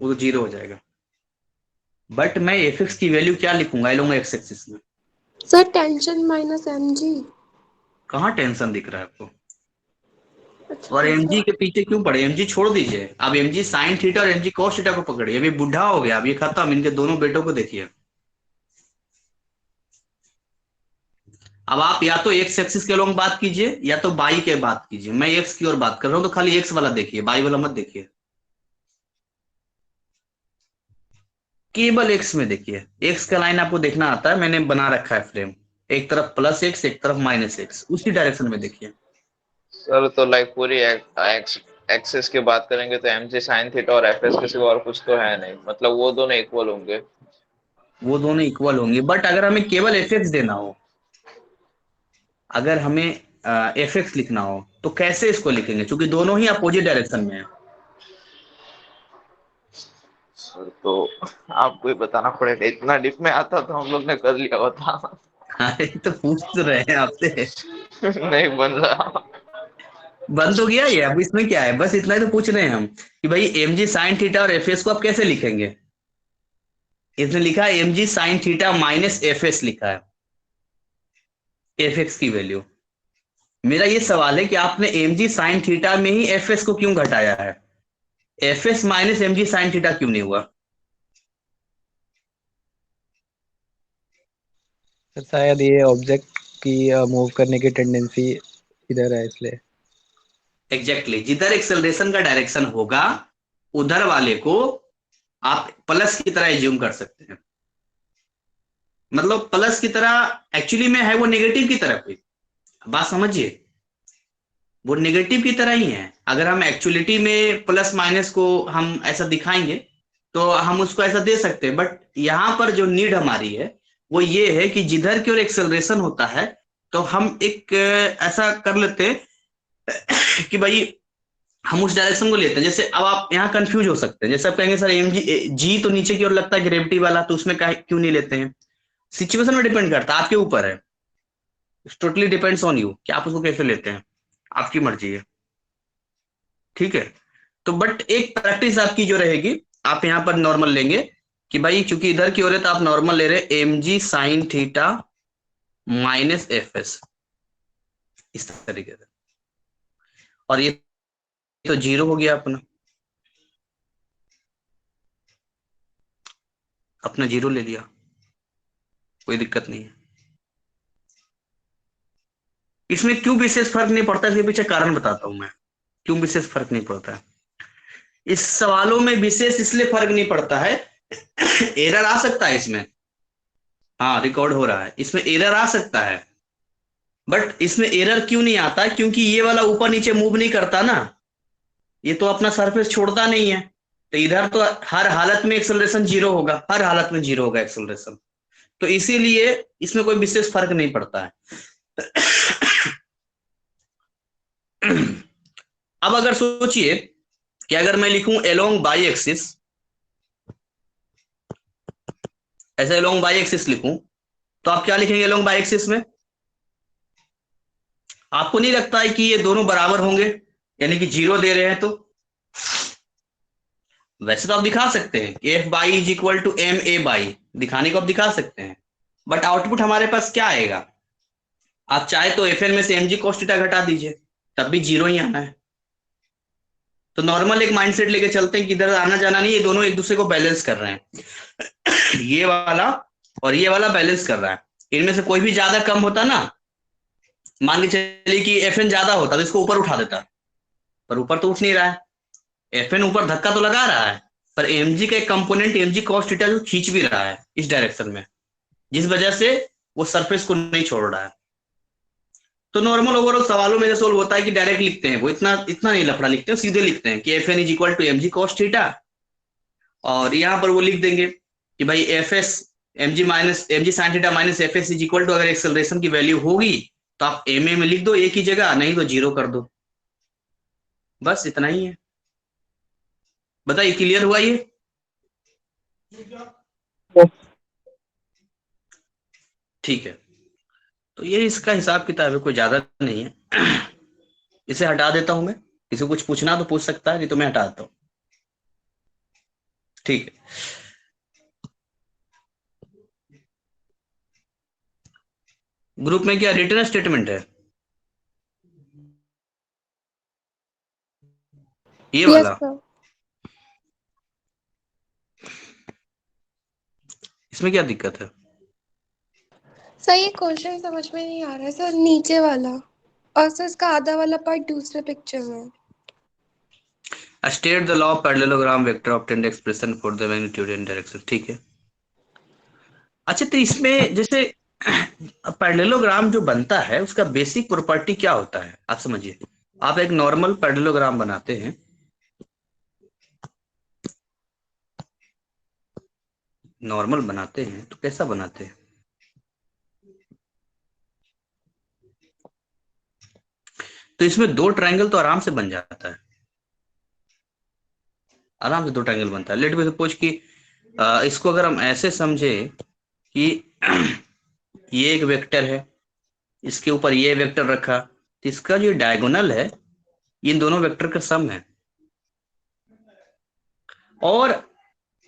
तो 0 हो जाएगा। बट मैं एफ एक्स की वैल्यू क्या लिखूंगा, लूंगा एक्स एक्सिस में। Sir tension minus mg। कहाँ टेंशन दिख रहा है आपको, अच्छा और सर। mg के पीछे क्यों पड़े, mg छोड़ दीजिए, अब mg साइन थीटा और mg cos थीटा को पकड़िए, अभी बुढ़ा हो गया, अब ये खत्म, इनके दोनों बेटों को देखिए। अब आप या तो एक्स एक्सिस के लोग बात कीजिए या तो बाई के बात कीजिए, मैं एक्स की ओर बात कर रहा हूं, तो खाली एक्स वाला देखिए, बाई वाला मत देखिए, केवल एक्स में देखिए। एक्स का लाइन आपको देखना आता है, मैंने बना रखा है फ्रेम, एक तरफ प्लस एक्स एक तरफ माइनस एक्स, उसी डायरेक्शन में देखिए। सर, तो लाइक पूरी एक्स एक्सिस की बात करेंगे तो mg sin थीटा और fs के सिवा और कुछ तो है नहीं, मतलब वो दोनों इक्वल होंगे। वो दोनों इक्वल होंगे, बट अगर हमें केवल एफ एक्स देना हो, अगर हमें एफ एक्स लिखना हो तो कैसे इसको लिखेंगे, क्योंकि दोनों ही अपोजिट डायरेक्शन में है। सर, तो आपको ही बताना पड़ेगा, इतना डीप में आता तो हम लोग ने कर लिया होता। अरे तो पूछ तो रहे हैं आपसे, नहीं बन रहा। बंद तो गया ये, अब इसमें क्या है, बस इतना ही तो पूछ रहे हैं हम कि भाई एम जी साइन थीटा और एफ एस को आप कैसे लिखेंगे। इसने लिखा है M G sine theta minus F S लिखा है, एफ एक्स की वैल्यू। मेरा ये सवाल है कि आपने एम जी साइन थीटा में ही एफ एस को क्यों घटाया है, F S minus M G sine theta क्यों नहीं हुआ। तो शायद ये ऑब्जेक्ट की मूव करने की टेंडेंसी इधर है इसलिए। एग्जैक्टली, जिधर एक्सेलरेशन का डायरेक्शन होगा उधर वाले को आप प्लस की तरह एज्यूम कर सकते हैं, मतलब प्लस की तरह एक्चुअली में है वो नेगेटिव की तरफ ही, बात समझिए, वो नेगेटिव की तरह ही है। अगर हम एक्चुअलिटी में प्लस माइनस को हम ऐसा दिखाएंगे तो हम उसको ऐसा दे सकते हैं, बट यहाँ पर जो नीड हमारी है वो ये है कि जिधर की ओर एक्सेलरेशन होता है तो हम एक ऐसा कर लेते हैं कि भाई हम उस डायरेक्शन को लेते हैं। जैसे अब आप यहाँ कंफ्यूज हो सकते हैं, जैसे आप कहेंगे सर एम जी तो नीचे की ओर लगता है ग्रेविटी वाला, तो उसमें क्यों नहीं लेते हैं। सिचुएशन में डिपेंड करता है, आपके ऊपर है, टोटली डिपेंड्स ऑन यू कि आप उसको कैसे लेते हैं, आपकी मर्जी है। ठीक है, तो बट एक प्रैक्टिस आपकी जो रहेगी, आप यहाँ पर नॉर्मल लेंगे कि भाई चूंकि इधर की ओर है तो आप नॉर्मल ले रहे M G sine theta minus F S, इस तरीके से, और ये तो 0 हो गया अपना, अपना 0 ले लिया, कोई दिक्कत नहीं है। इसमें क्यों विशेष फर्क नहीं पड़ता, इसके पीछे कारण बताता हूं मैं, क्यों विशेष फर्क नहीं पड़ता है। इस सवालों में विशेष इसलिए फर्क नहीं पड़ता है, एरर आ सकता है इसमें, हाँ रिकॉर्ड हो रहा है, इसमें एरर आ सकता है, बट इसमें एरर क्यों नहीं आता, क्योंकि ये वाला ऊपर नीचे मूव नहीं करता ना, ये तो अपना सरफेस छोड़ता नहीं है, तो इधर तो हर हालत में एक्सेलरेशन 0 होगा, हर हालत में 0 होगा एक्सेलरेशन, तो इसीलिए इसमें कोई विशेष फर्क नहीं पड़ता है। अब अगर सोचिए कि अगर मैं लिखूं एलोंग बाई एक्सिस, ऐसे एलोंग बाई एक्सिस लिखूं, तो आप क्या लिखेंगे एलोंग बाई एक्सिस में? आपको नहीं लगता है कि ये दोनों बराबर होंगे, यानी कि 0 दे रहे हैं तो? वैसे तो आप दिखा सकते हैं कि F by is equal to M A by, दिखाने को आप दिखा सकते हैं, बट आउटपुट हमारे पास क्या आएगा? आप चाहे तो एफ एन में से एम जी कॉस थीटा घटा दीजिए, तब भी 0 ही आना है। तो नॉर्मल एक माइंडसेट लेके चलते हैं कि इधर आना जाना नहीं, ये दोनों एक दूसरे को बैलेंस कर रहे हैं। ये वाला और ये वाला बैलेंस कर रहा है, इनमें से कोई भी ज्यादा कम होता ना, मान के चलिए कि एफ एन ज्यादा होता तो इसको ऊपर उठा देता, पर ऊपर तो उठ नहीं रहा है, एफ एन ऊपर धक्का तो लगा रहा है, पर एम जी का एक component M G cos theta जो खींच भी रहा है इस डायरेक्शन में, जिस वजह से वो सरफेस को नहीं छोड़ रहा है। तो नॉर्मल ओवरऑल सवालों में सोल्व होता है कि डायरेक्ट लिखते हैं, वो इतना नहीं लफड़ा लिखते हैं, सीधे लिखते हैं कि F N is equal to M G cos theta, और यहां पर वो लिख देंगे कि भाई F S M G sine theta minus F S is equal to, अगर एक्सेलरेशन की वैल्यू होगी तो आप एम ए में लिख दो एक ही जगह, नहीं तो 0 कर दो, बस इतना ही है। बताइए क्लियर हुआ ये? ठीक है, तो ये इसका हिसाब किताब है, कोई ज्यादा नहीं है। इसे हटा देता हूं मैं, किसी को कुछ पूछना तो पूछ सकता है, नहीं तो मैं हटा देता हूं। ठीक है, ग्रुप में क्या रिटर्न स्टेटमेंट है ये यस वाला? सर। इसमें क्या दिक्कत है? सर ये क्वेश्चन समझ में नहीं आ रहा है सर, नीचे वाला, और सर इसका आधा वाला पार्ट दूसरे पिक्चर में। State the law of parallelogram vector obtained expression for the magnitude and direction, ठीक है। अच्छा, तो इसमें जैसे पैरेललोग्राम जो बनता है उसका बेसिक प्रॉपर्टी क्या होता है, आप समझिए। आप एक नॉर्मल पैरेललोग्राम बनाते हैं, नॉर्मल बनाते हैं तो कैसा बनाते हैं? तो इसमें 2 ट्रायंगल तो आराम से बन जाता है, आराम से 2 ट्रायंगल बनता है। लेट मी सपोज कि इसको अगर हम ऐसे समझे कि ये एक वेक्टर है, इसके ऊपर ये वेक्टर रखा, तो इसका जो डायगोनल है इन दोनों वेक्टर का सम है, और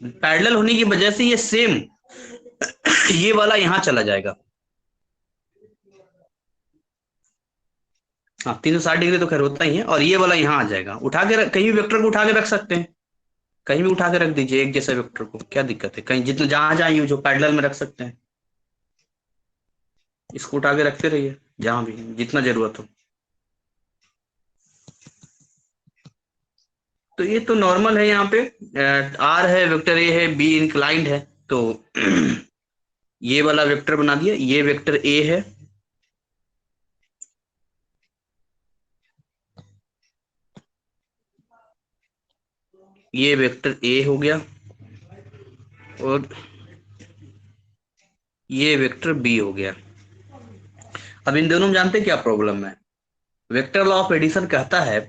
पैरेलल होने की वजह से ये सेम ये वाला यहां चला जाएगा। हाँ, 360 डिग्री तो खैर होता ही है, और ये वाला यहाँ आ जाएगा। उठा के कहीं भी वेक्टर को उठा के रख सकते हैं, कहीं भी उठा के रख दीजिए एक जैसा वेक्टर को, क्या दिक्कत है? कहीं जितना जहां जहां यूज हो पैरेलल में रख सकते हैं, इसको उठा के रखते रहिए जहां भी जितना जरूरत हो। तो ये तो नॉर्मल है, यहाँ पे आर है, वेक्टर ए है, बी इंक्लाइंड है, तो ये वाला वेक्टर बना दिया, ये वेक्टर ए है, ये वेक्टर ए हो गया, और ये वेक्टर बी हो गया। अब इन दोनों में जानते हैं क्या प्रॉब्लम है? वेक्टर लॉ ऑफ एडिशन कहता है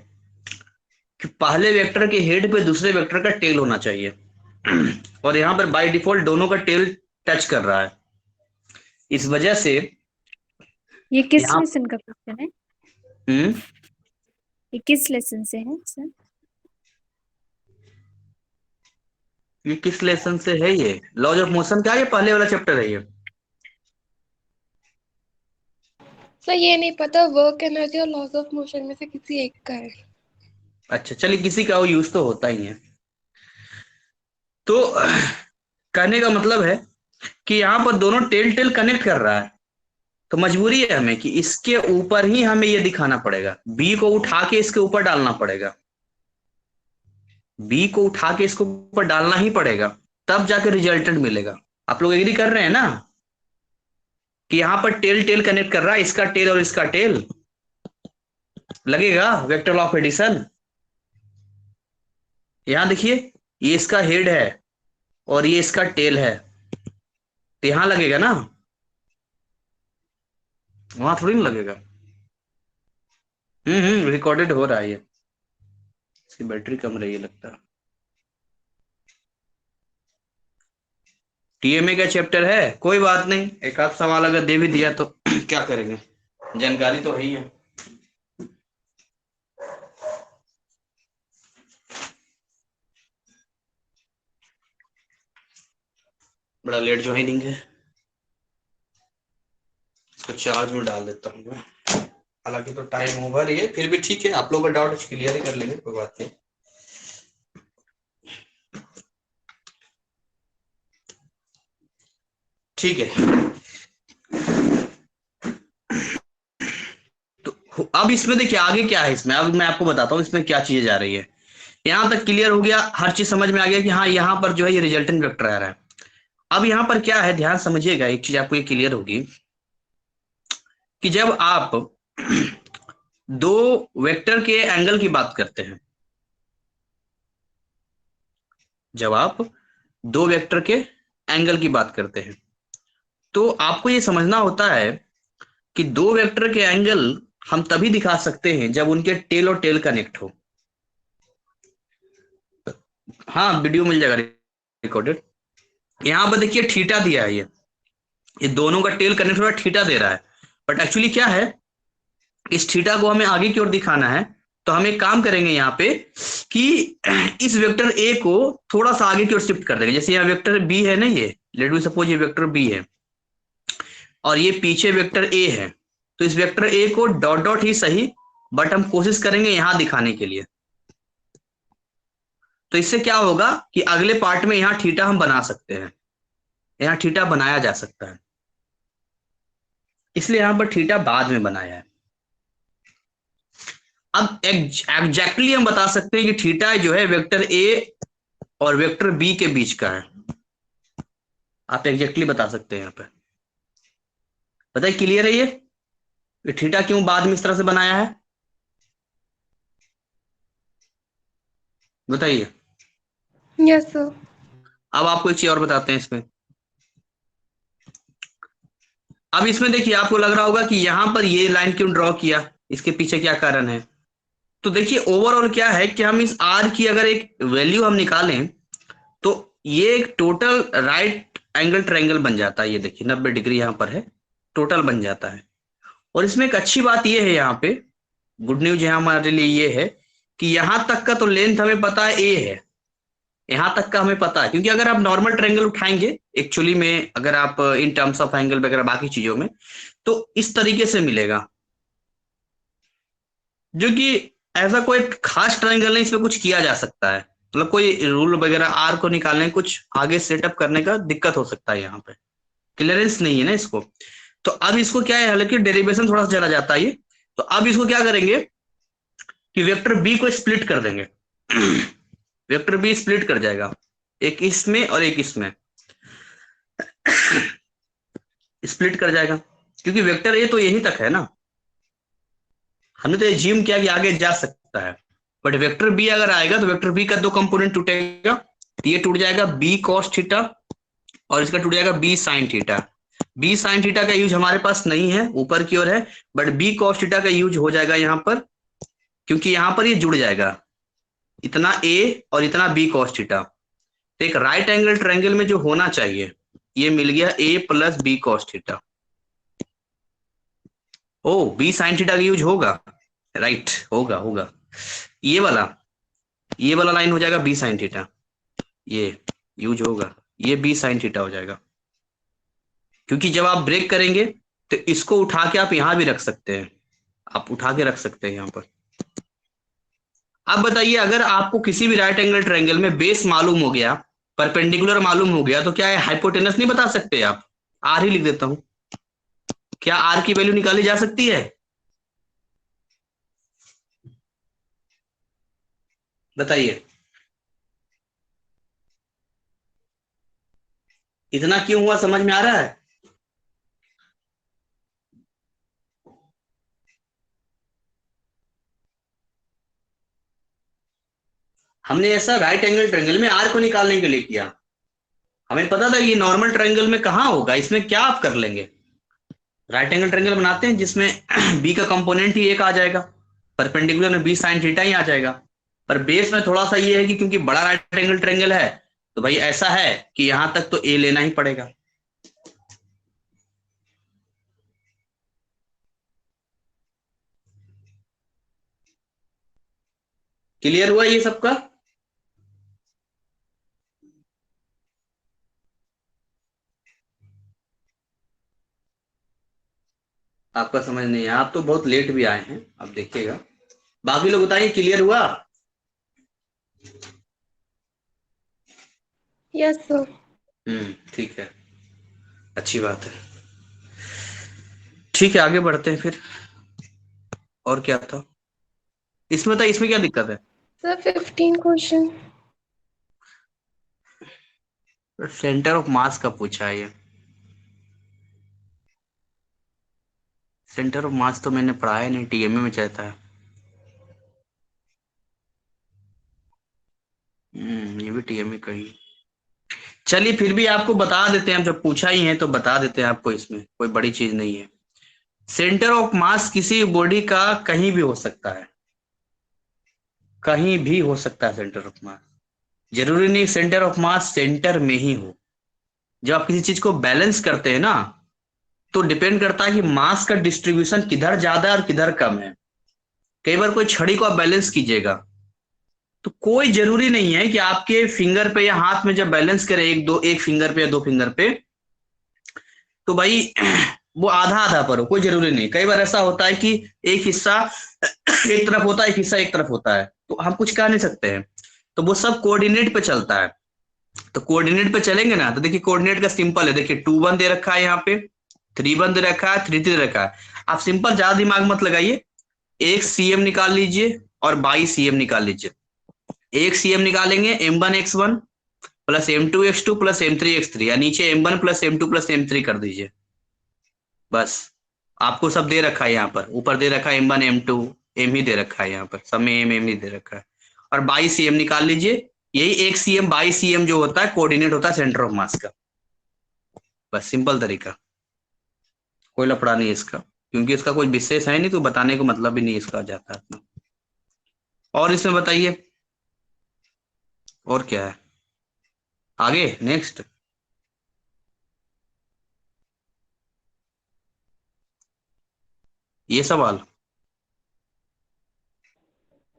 कि पहले वेक्टर के हेड पे दूसरे वेक्टर का टेल होना चाहिए, और यहाँ पर बाय डिफॉल्ट दोनों का टेल टच कर रहा है, इस वजह से ये किस यहाँ लेसन का क्वेश्चन है? ये किस लेसन से है सर? ये किस लेसन से है? ये लॉज ऑफ मोशन का, ये पहले वाला चैप्टर है ये। सर ये नहीं पता, वर्क एनर्जी और लॉस ऑफ मोशन में से किसी एक का है। अच्छा चलिए, किसी का वो यूज तो होता ही है। तो कहने का मतलब है कि यहाँ पर दोनों टेल टेल कनेक्ट कर रहा है, तो मजबूरी है हमें कि इसके ऊपर ही हमें ये दिखाना पड़ेगा, बी को उठा के इसके ऊपर डालना पड़ेगा, बी को उठा के इसके ऊपर डालना ही पड़ेगा, तब जाके रिजल्टेंट मिलेगा। आप लोग एग्री कर रहे हैं ना कि यहां पर टेल टेल कनेक्ट कर रहा है, इसका टेल और इसका टेल लगेगा वेक्टर ऑफ एडिशन। यहां देखिए, ये इसका हेड है और ये इसका टेल है, तो यहां लगेगा ना, वहां थोड़ी ना लगेगा। रिकॉर्डेड हो रहा है ये, इसकी बैटरी कम रही है लगता है। टीएमए का चैप्टर है, कोई बात नहीं, एक आध सवाल अगर दे भी दिया तो क्या करेंगे, जानकारी तो है ही है। बड़ा लेट ज्वाइनिंग है, इसको चार्ज में डाल देता हूँ मैं। हालांकि तो टाइम ओवर ही है, फिर भी ठीक है, आप लोगों का डाउट क्लियर ही कर लेंगे, कोई बात नहीं। ठीक है, तो अब इसमें देखिए आगे क्या है, इसमें अब मैं आपको बताता हूँ इसमें क्या चीजें जा रही है। यहां तक क्लियर हो गया, हर चीज समझ में आ गया कि हाँ यहाँ पर जो है ये रिजल्टेंट वेक्टर आ रहा है। अब यहाँ पर क्या है, ध्यान समझिएगा, एक चीज आपको ये क्लियर होगी कि जब आप दो वेक्टर के एंगल की बात करते हैं, जब आप दो वेक्टर के एंगल की बात करते हैं, तो आपको ये समझना होता है कि दो वेक्टर के एंगल हम तभी दिखा सकते हैं जब उनके टेल और टेल कनेक्ट हो। हाँ, वीडियो मिल जाएगा रिकॉर्डेड। यहां पर देखिए थीटा दिया है, ये दोनों का टेल कनेक्ट हो रहा है, थीटा दे रहा है, बट एक्चुअली क्या है, इस थीटा को हमें आगे की ओर दिखाना है, तो हम एक काम करेंगे यहाँ पे कि इस वेक्टर ए को थोड़ा सा आगे की ओर शिफ्ट कर देंगे। जैसे यहाँ वेक्टर बी है ना, ये लेट मी सपोज ये वेक्टर बी है और ये पीछे वेक्टर ए है, तो इस vector A co dot dot ही सही, बट हम कोशिश करेंगे यहां दिखाने के लिए। तो इससे क्या होगा कि अगले पार्ट में यहां थीटा हम बना सकते हैं, यहां थीटा बनाया जा सकता है, इसलिए यहां पर थीटा बाद में बनाया है। अब एग्जैक्टली हम बता सकते हैं कि थीटा जो है वेक्टर ए और वेक्टर बी के बीच का है, आप एग्जैक्टली बता सकते हैं। यहां पर बताइए, क्लियर है ये थीटा क्यों बाद में इस तरह से बनाया है, बताइए। Yes sir. अब आपको एक चीज और बताते हैं इसमें। अब इसमें देखिए, आपको लग रहा होगा कि यहां पर ये लाइन क्यों ड्रॉ किया, इसके पीछे क्या कारण है। तो देखिए ओवरऑल क्या है कि हम इस आर की अगर एक वैल्यू हम निकालें तो ये एक टोटल राइट एंगल ट्रायंगल बन जाता है। ये देखिए 90 डिग्री यहाँ पर है, टोटल बन जाता है। और इसमें एक अच्छी बात ये है, यहाँ पे गुड न्यूज यहाँ हमारे लिए ये है कि यहां तक का तो लेंथ हमें पता है ए है, यहां तक का हमें पता है, क्योंकि अगर आप नॉर्मल ट्रायंगल उठाएंगे एक्चुअली में, अगर आप इन टर्म्स ऑफ एंगल वगैरह बाकी चीजों में, तो इस तरीके से मिलेगा, जो कि ऐसा कोई खास ट्रायंगल नहीं, इसमें कुछ किया जा सकता है, मतलब कोई रूल वगैरह आर को निकालने कुछ आगे सेटअप करने का दिक्कत हो सकता है, यहाँ पे क्लियरेंस नहीं है ना इसको। तो अब इसको क्या है, हालांकि डेरिवेशन थोड़ा सा चला जाता है ये, तो अब इसको क्या करेंगे कि वेक्टर बी को स्प्लिट कर देंगे वेक्टर बी स्प्लिट कर जाएगा, एक इसमें और एक इसमें स्प्लिट कर जाएगा, क्योंकि वेक्टर ए तो यहीं तक है ना, हमने तो एज्यूम किया कि आगे जा सकता है, बट वेक्टर बी अगर आएगा तो वेक्टर बी का दो कंपोनेंट टूटेगा, ये टूट जाएगा बी कॉस थीटा और इसका टूट जाएगा B sine theta. B sine theta का यूज हमारे पास नहीं है, ऊपर की ओर है, बट बी कॉस थीटा का यूज हो जाएगा यहाँ पर, क्योंकि यहाँ पर ये जुड़ जाएगा, इतना ए और इतना बी कॉस थीटा, तो एक राइट एंगल ट्रायंगल में जो होना चाहिए ये मिल गया A plus B cos theta. O B sine theta का यूज होगा, राइट, होगा ये वाला लाइन हो जाएगा बी साइन थीटा, ये यूज होगा, ये बी साइन थीटा हो जाएगा, क्योंकि जब आप ब्रेक करेंगे तो इसको उठा के आप यहां भी रख सकते हैं, आप उठा के रख सकते हैं यहां पर। अब बताइए, अगर आपको किसी भी राइट एंगल ट्रायंगल में बेस मालूम हो गया परपेंडिकुलर मालूम हो गया तो क्या है, हाइपोटेनस नहीं बता सकते आप? आर ही लिख देता हूं। क्या आर की वैल्यू निकाली जा सकती है? बताइए। इतना क्यों हुआ, समझ में आ रहा है? हमने ऐसा राइट एंगल ट्रायंगल में आर को निकालने के लिए किया। हमें पता था ये नॉर्मल ट्रायंगल में कहां होगा, इसमें क्या आप कर लेंगे, राइट एंगल ट्रायंगल बनाते हैं जिसमें बी का कंपोनेंट ही एक आ जाएगा, परपेंडिकुलर में बी साइन थीटा ही आ जाएगा। पर बेस में थोड़ा सा ये है कि क्योंकि बड़ा राइट एंगल ट्रायंगल है तो भाई ऐसा है कि यहां तक तो ए लेना ही पड़ेगा। क्लियर हुआ ये सबका? आपका समझ नहीं है, आप तो बहुत लेट भी आए हैं, अब देखिएगा। बाकी लोग बताइए, क्लियर हुआ? Yes sir. ठीक है, अच्छी बात है। ठीक है, आगे बढ़ते हैं फिर। और क्या था इसमें? था इसमें क्या दिक्कत है? Sir 15 question. Centre of mass का पूछा है ये। सेंटर ऑफ मास तो मैंने पढ़ाया नहीं, टीएमए में चाहता है। ये भी टीएमए का ही। चलिए फिर भी आपको बता देते हैं, जब पूछा ही है तो बता देते हैं आपको, इसमें कोई बड़ी चीज नहीं है। सेंटर ऑफ मास किसी बॉडी का कहीं भी हो सकता है, कहीं भी हो सकता है सेंटर ऑफ मास। जरूरी नहीं सेंटर ऑफ मास सेंटर में ही हो। जब आप किसी चीज को बैलेंस करते हैं ना, तो डिपेंड करता है कि मास का डिस्ट्रीब्यूशन किधर ज्यादा है और किधर कम है। कई बार कोई छड़ी को आप बैलेंस कीजिएगा तो कोई जरूरी नहीं है कि आपके फिंगर पे या हाथ में जब बैलेंस करें एक फिंगर पे या दो फिंगर पे, तो भाई वो आधा आधा पर हो, कोई जरूरी नहीं। कई बार ऐसा होता है कि एक हिस्सा एक तरफ होता है, एक हिस्सा एक तरफ होता है, तो हम कुछ कह नहीं सकते हैं। तो वो सब कोऑर्डिनेट पे चलता है। तो कोऑर्डिनेट पे चलेंगे ना, तो देखिए कोऑर्डिनेट का सिंपल है, देखिए 2 1 दे रखा है, यहाँ पे 3 1 दे रखा है, 3 3 दे रखा है। आप सिंपल ज्यादा दिमाग मत लगाइए, एक सीएम निकाल लीजिए और 22 सीएम निकाल लीजिए। एक सीएम निकालेंगे m1x1 plus m2x2 plus m3x3, या नीचे m1 plus m2 plus m3 कर दीजिए। बस आपको सब दे रखा है, यहाँ पर ऊपर दे रखा है m1 m2 m ही दे रखा है, यहाँ पर सब में m ही दे रखा है। और 22 सीएम निकाल लीजिए। यही एक सीएम 22 सीएम जो होता है कोऑर्डिनेट होता है सेंटर ऑफ मास का। बस सिंपल तरीका, कोई लफड़ा नहीं है इसका, क्योंकि इसका कोई विशेष है नहीं तो बताने को मतलब भी नहीं इसका जाता है। और इसमें बताइए और क्या है आगे, नेक्स्ट। ये सवाल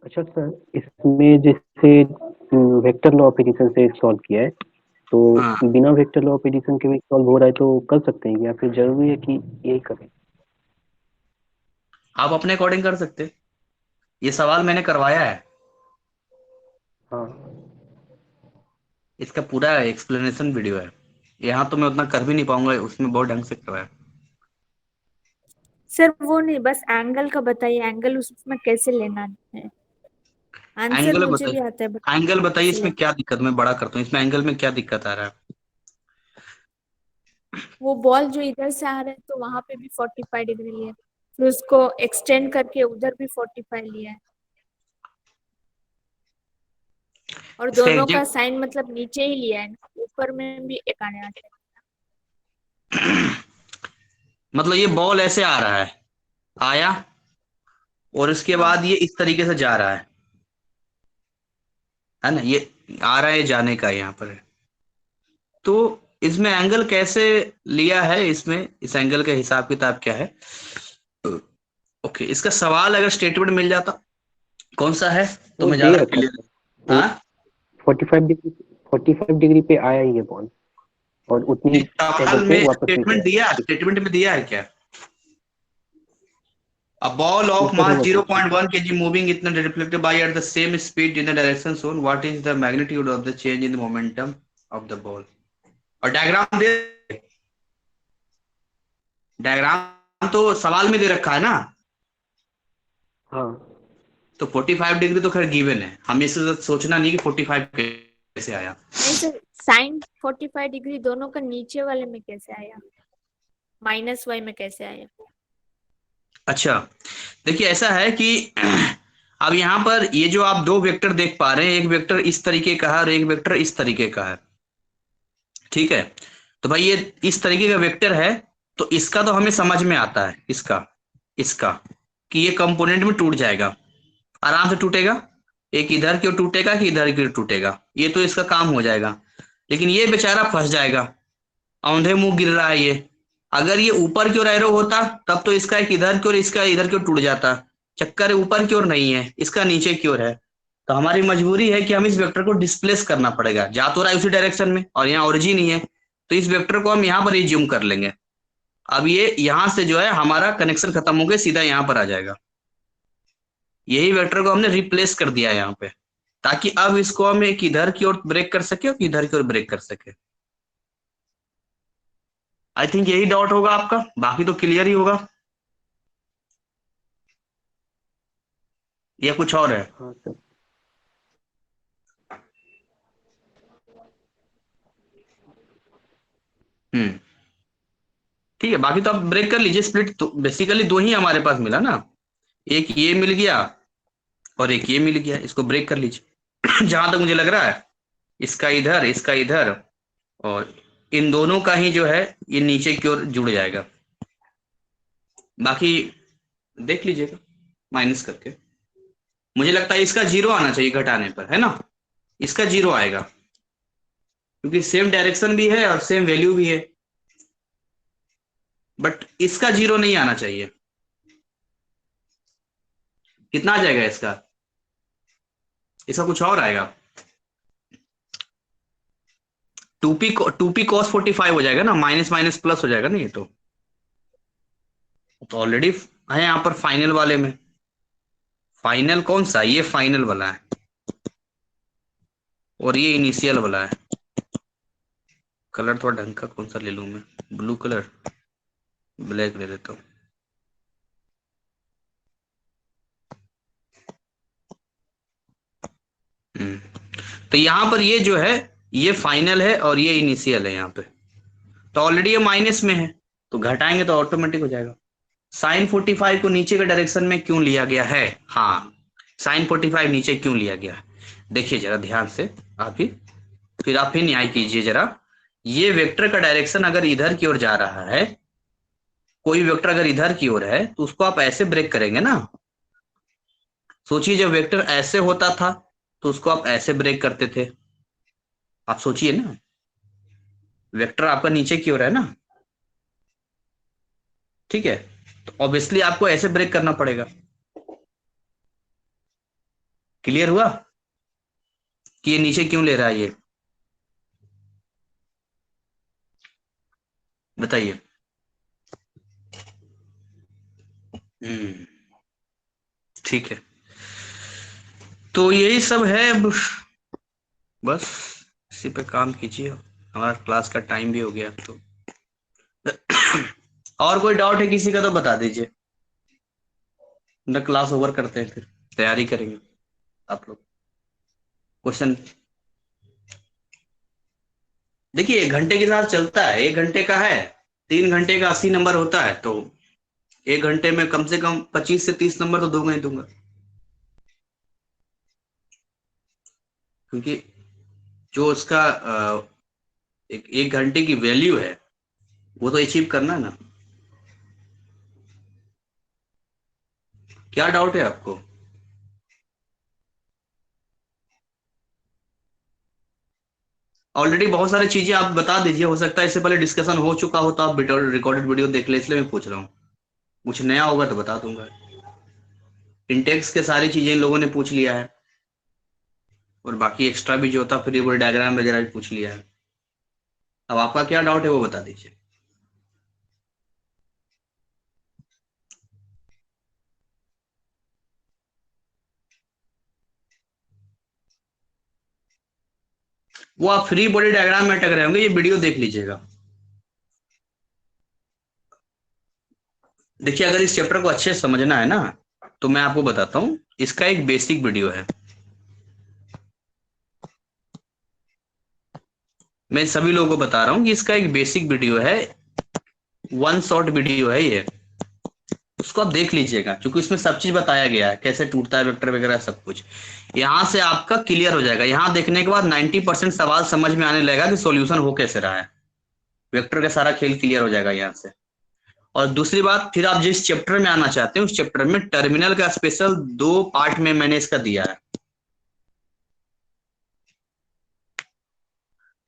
अच्छा सर, इसमें जैसे वेक्टर लॉ ऑफ एडिशन से सॉल्व किया है, तो हाँ, बिना वेक्टर लॉ ऑफ एडिशन के भी सॉल्व हो रहा है तो कर सकते हैं, या फिर जरूरी है कि यही करें? आप अपने अकॉर्डिंग कर सकते। ये सवाल मैंने करवाया है, हाँ। इसका पूरा एक्सप्लेनेशन वीडियो है। यहाँ तो मैं उतना कर भी नहीं पाऊंगा, उसमें बहुत ढंग से करवाया। सर वो नहीं, बस एंगल का बताइए, एंगल उसमें कैसे लेना है। आंसर एंगल मुझे भी बताइए, आता है, बट एंगल बताइए कैसे इसमें लेना। क्या दिक्कत, मैं बड़ा करता हूँ, इसमें एंगल में क्या दिक्कत आ रहा है? वो बॉल जो इधर से आ रहा है तो वहां पे भी 45 डिग्री लिया, फिर उसको एक्सटेंड करके उधर भी 45 लिया है, और इसका दोनों का एग्जैक्ट साइन मतलब नीचे ही लिया है, ऊपर में भी एक आने आता है। मतलब ये बॉल ऐसे आ रहा है, आया और इसके हाँ बाद ये इस तरीके से जा रहा है ना, ये आ रहा है जाने का यहाँ पर है। तो इसमें एंगल कैसे लिया है, इसमें इस एंगल का हिसाब किताब क्या है? ओके, इसका सवाल अगर स्टेटमेंट मिल जाता कौन सा है तो वो मैं दे ज्यादा रखा क्लियर। है, हाँ, 45 डिग्री पे आया ही है बॉल, और उतनी सवाल जगह पे में वापस नीचे स्टेटमेंट दिया, आया। स्टेटमेंट में दिया है क्या? A ball of ऊपर mass होगा तो 0.1 kg moving in the reflected by at the same speed in the direction shown. What is the magnitude of the change in the momentum of the ball. और diagram तो सवाल में दे रखा है ना, हाँ तो 45 डिग्री तो खैर गिवन है, हमें इससे सोचना नहीं कि 45 कैसे आया। नहीं सर, साइन 45 डिग्री दोनों का नीचे वाले में कैसे आया, -y में कैसे आया? अच्छा, देखिए ऐसा है कि अब यहाँ पर ये जो आप दो वेक्टर देख पा रहे हैं, एक वेक्टर इस तरीके का है और एक वेक्टर इस तरीके का है, ठीक है। तो भाई ये इस तरीके का वेक्टर है, तो इसका तो हमें समझ में आता है, इसका इसका कि ये कंपोनेंट में टूट जाएगा, आराम से टूटेगा, एक इधर की ओर टूटेगा कि इधर की ओर टूटेगा, ये तो इसका काम हो जाएगा। लेकिन ये बेचारा फंस जाएगा, औंधे मुंह गिर रहा है ये। अगर ये ऊपर की ओर एरो होता तब तो इसका एक इधर की ओर, इसका इधर की ओर टूट जाता। चक्कर ऊपर की ओर नहीं है, इसका नीचे की ओर है। तो हमारी मजबूरी है कि हम इस वेक्टर को डिस्प्लेस करना पड़ेगा, जा तो रहा है उसी डायरेक्शन में और यहाँ ओरिजिन ही है, तो इस वेक्टर को हम यहाँ पर ही जूम कर लेंगे। अब ये यहाँ से जो है हमारा कनेक्शन खत्म हो गया, सीधा यहाँ पर आ जाएगा। यही वेक्टर को हमने रिप्लेस कर दिया है यहाँ पे, ताकि अब इसको हम एक इधर की ओर ब्रेक कर सके और इधर की ओर ब्रेक कर सके। आई थिंक यही डाउट होगा आपका, बाकी तो क्लियर ही होगा, या कुछ और है? हाँ सर। हम्म, ठीक है, बाकी तो आप ब्रेक कर लीजिए। स्प्लिट तो बेसिकली दो ही हमारे पास मिला ना, एक ये मिल गया और एक ये मिल गया, इसको ब्रेक कर लीजिए। जहां तक मुझे लग रहा है, इसका इधर इसका इधर, और इन दोनों का ही जो है ये नीचे की ओर जुड़ जाएगा। बाकी देख लीजिएगा माइनस करके। मुझे लगता है इसका 0 आना चाहिए घटाने पर, है ना, इसका 0 आएगा, क्योंकि सेम डायरेक्शन भी है और सेम वैल्यू भी है, बट इसका 0 नहीं आना चाहिए। कितना आ जाएगा इसका? इसका कुछ और आएगा, 2p cos 45 हो जाएगा ना, माइनस माइनस प्लस हो जाएगा ना, ये तो ऑलरेडी है यहाँ पर फाइनल वाले में। फाइनल कौन सा? ये फाइनल वाला है और ये इनिशियल वाला है। कलर थोड़ा ढंग का कौन सा ले लूं मैं? ब्लू कलर, ब्लैक ले लेता हूँ। तो यहाँ पर ये जो है ये फाइनल है और ये इनिशियल है यहाँ पे, तो ऑलरेडी ये माइनस में है, तो घटाएंगे तो ऑटोमेटिक हो जाएगा। साइन 45 को नीचे के डायरेक्शन में क्यों लिया गया है? हाँ, साइन 45 नीचे क्यों लिया गया है, देखिए जरा ध्यान से आप ही, फिर आप ही न्याय कीजिए जरा। ये वेक्टर का डायरेक्शन अगर इधर की ओर जा रहा है, कोई वेक्टर अगर इधर की ओर है तो उसको आप ऐसे ब्रेक करेंगे ना। सोचिए जब वेक्टर ऐसे होता था तो उसको आप ऐसे ब्रेक करते थे, आप सोचिए ना, वेक्टर आपका नीचे की ओर है ना, ठीक है, तो ऑब्वियसली आपको ऐसे ब्रेक करना पड़ेगा। क्लियर हुआ कि ये नीचे क्यों ले रहा है ये? बताइए। हम्म, ठीक है, तो यही सब है अब, बस इसी पे काम कीजिए, हमारा क्लास का टाइम भी हो गया अब तो। और कोई डाउट है किसी का तो बता दीजिए, ना क्लास ओवर करते हैं, फिर तैयारी करेंगे आप लोग। क्वेश्चन देखिए, 1 घंटे के साथ चलता है, 1 घंटे का है, 3 घंटे का 80 नंबर होता है, तो 1 घंटे में कम से कम 25 से 30 नंबर तो दूंगा ही दूंगा, क्योंकि जो उसका एक घंटे की वैल्यू है वो तो अचीव करना है ना। क्या डाउट है आपको? ऑलरेडी बहुत सारी चीजें आप बता दीजिए, हो सकता है इससे पहले डिस्कशन हो चुका हो तो आप रिकॉर्डेड वीडियो देख ले, इसलिए मैं पूछ रहा हूँ। कुछ नया होगा तो बता दूंगा। इंटेक्स के सारी चीजें इन लोगों ने पूछ लिया है, और बाकी एक्स्ट्रा भी जो होता फिर वो डायग्राम वगैरह भी पूछ लिया है। अब आपका क्या डाउट है वो बता दीजिए। वो आप फ्री बॉडी डायग्राम में अटक रहे होंगे, ये वीडियो देख लीजिएगा। देखिए अगर इस चैप्टर को अच्छे से समझना है ना तो मैं आपको बताता हूँ, इसका एक बेसिक वीडियो है। मैं सभी लोगों को बता रहा हूँ कि इसका एक बेसिक वीडियो है, 1 शॉट वीडियो है ये, उसको आप देख लीजिएगा क्योंकि उसमें सब चीज बताया गया है, कैसे टूटता है वेक्टर वगैरह सब कुछ। यहाँ से आपका क्लियर हो जाएगा। यहाँ देखने के बाद 90% सवाल समझ में आने लगेगा कि सॉल्यूशन हो कैसे रहा है, वेक्टर का सारा खेल क्लियर हो जाएगा यहाँ से। और दूसरी बात, फिर आप जिस चैप्टर में आना चाहते हैं उस चैप्टर में टर्मिनल का स्पेशल 2 पार्ट में मैंने इसका दिया है।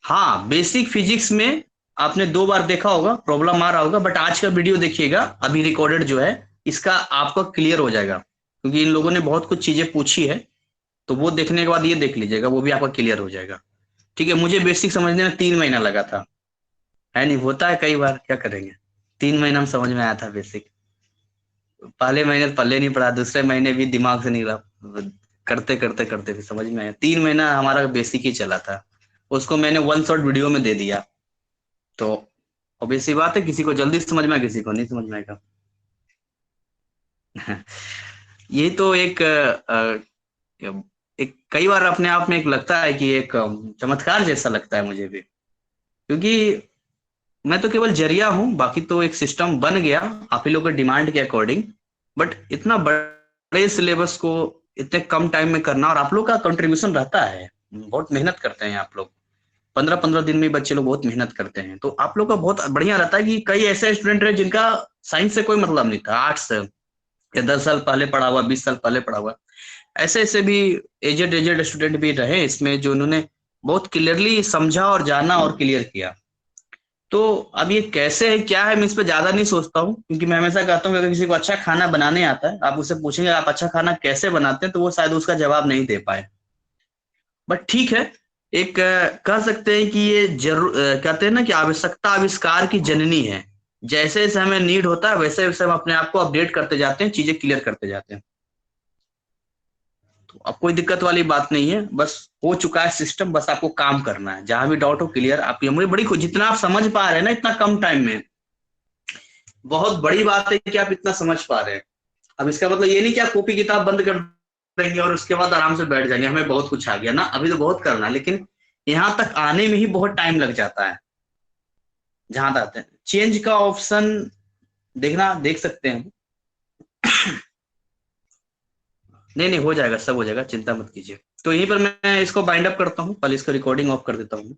हाँ, बेसिक फिजिक्स में आपने 2 बार देखा होगा, प्रॉब्लम आ रहा होगा, बट आज का वीडियो देखिएगा अभी रिकॉर्डेड जो है, इसका आपको क्लियर हो जाएगा क्योंकि इन लोगों ने बहुत कुछ चीजें पूछी है, तो वो देखने के बाद ये देख लीजिएगा, वो भी आपका क्लियर हो जाएगा। ठीक है, मुझे बेसिक समझने में 3 महीना लगा था, है नहीं, होता है कई बार, क्या करेंगे। 3 महीना में समझ में आया था बेसिक। पहले महीने पल्ले नहीं पड़ा, दूसरे महीने भी दिमाग से नहीं रहा, करते करते करते फिर समझ में आया। 3 महीना हमारा बेसिक ही चला था, उसको मैंने 1 शॉट वीडियो में दे दिया। तो ऑब्वियस सी बात है, किसी को जल्दी समझ में आया, किसी को नहीं समझ में आएगा। ये तो एक कई बार अपने आप में एक लगता है कि एक चमत्कार जैसा लगता है मुझे भी, क्योंकि मैं तो केवल जरिया हूं, बाकी तो एक सिस्टम बन गया आप ही लोगों के डिमांड के अकॉर्डिंग। बट इतना बड़े सिलेबस को इतने कम टाइम में करना, और आप लोग का कंट्रीब्यूशन रहता है, बहुत मेहनत करते हैं आप लोग, 15-15 दिन में बच्चे लोग बहुत मेहनत करते हैं, तो आप लोग का बहुत बढ़िया रहता है कि कई ऐसे स्टूडेंट रहे जिनका साइंस से कोई मतलब नहीं था, आर्ट्स या 10 साल पहले पढ़ा हुआ, 20 साल पहले पढ़ा हुआ, ऐसे ऐसे भी एजेड स्टूडेंट भी रहे इसमें जो उन्होंने बहुत क्लियरली समझा और जाना और क्लियर किया। तो अब ये कैसे है क्या है, मैं इस पर ज्यादा नहीं सोचता हूँ, क्योंकि मैं हमेशा कहता हूँ कि अगर किसी को अच्छा खाना बनाने आता है, आप उससे पूछेंगे आप अच्छा खाना कैसे बनाते हैं, तो वो शायद उसका जवाब नहीं दे पाए। बट ठीक है, एक कह सकते हैं कि ये जरूर कहते हैं ना कि आवश्यकता आविष्कार की जननी है। जैसे जैसे हमें नीड होता है वैसे वैसे हम अपने आप को अपडेट करते जाते हैं, चीजें क्लियर करते जाते हैं। तो अब कोई दिक्कत वाली बात नहीं है, बस हो चुका है सिस्टम, बस आपको काम करना है, जहां भी डाउट हो क्लियर आप, मुझे बड़ी जितना आप समझ पा रहे हैं ना इतना कम टाइम में, बहुत बड़ी बात है कि आप इतना समझ पा रहे हैं। अब इसका मतलब ये नहीं कि आप कॉपी किताब बंद कर देंगे और उसके बाद आराम से बैठ जाएंगे, हमें बहुत कुछ आ गया ना, अभी तो बहुत करना है, लेकिन यहां तक आने में ही बहुत टाइम लग जाता है। जहां तक आते हैं चेंज का ऑप्शन देखना, देख सकते हैं। नहीं नहीं, हो जाएगा, सब हो जाएगा, चिंता मत कीजिए। तो यहीं पर मैं इसको बाइंड अप करता हूँ, कल इसका रिकॉर्डिंग ऑफ कर देता हूँ।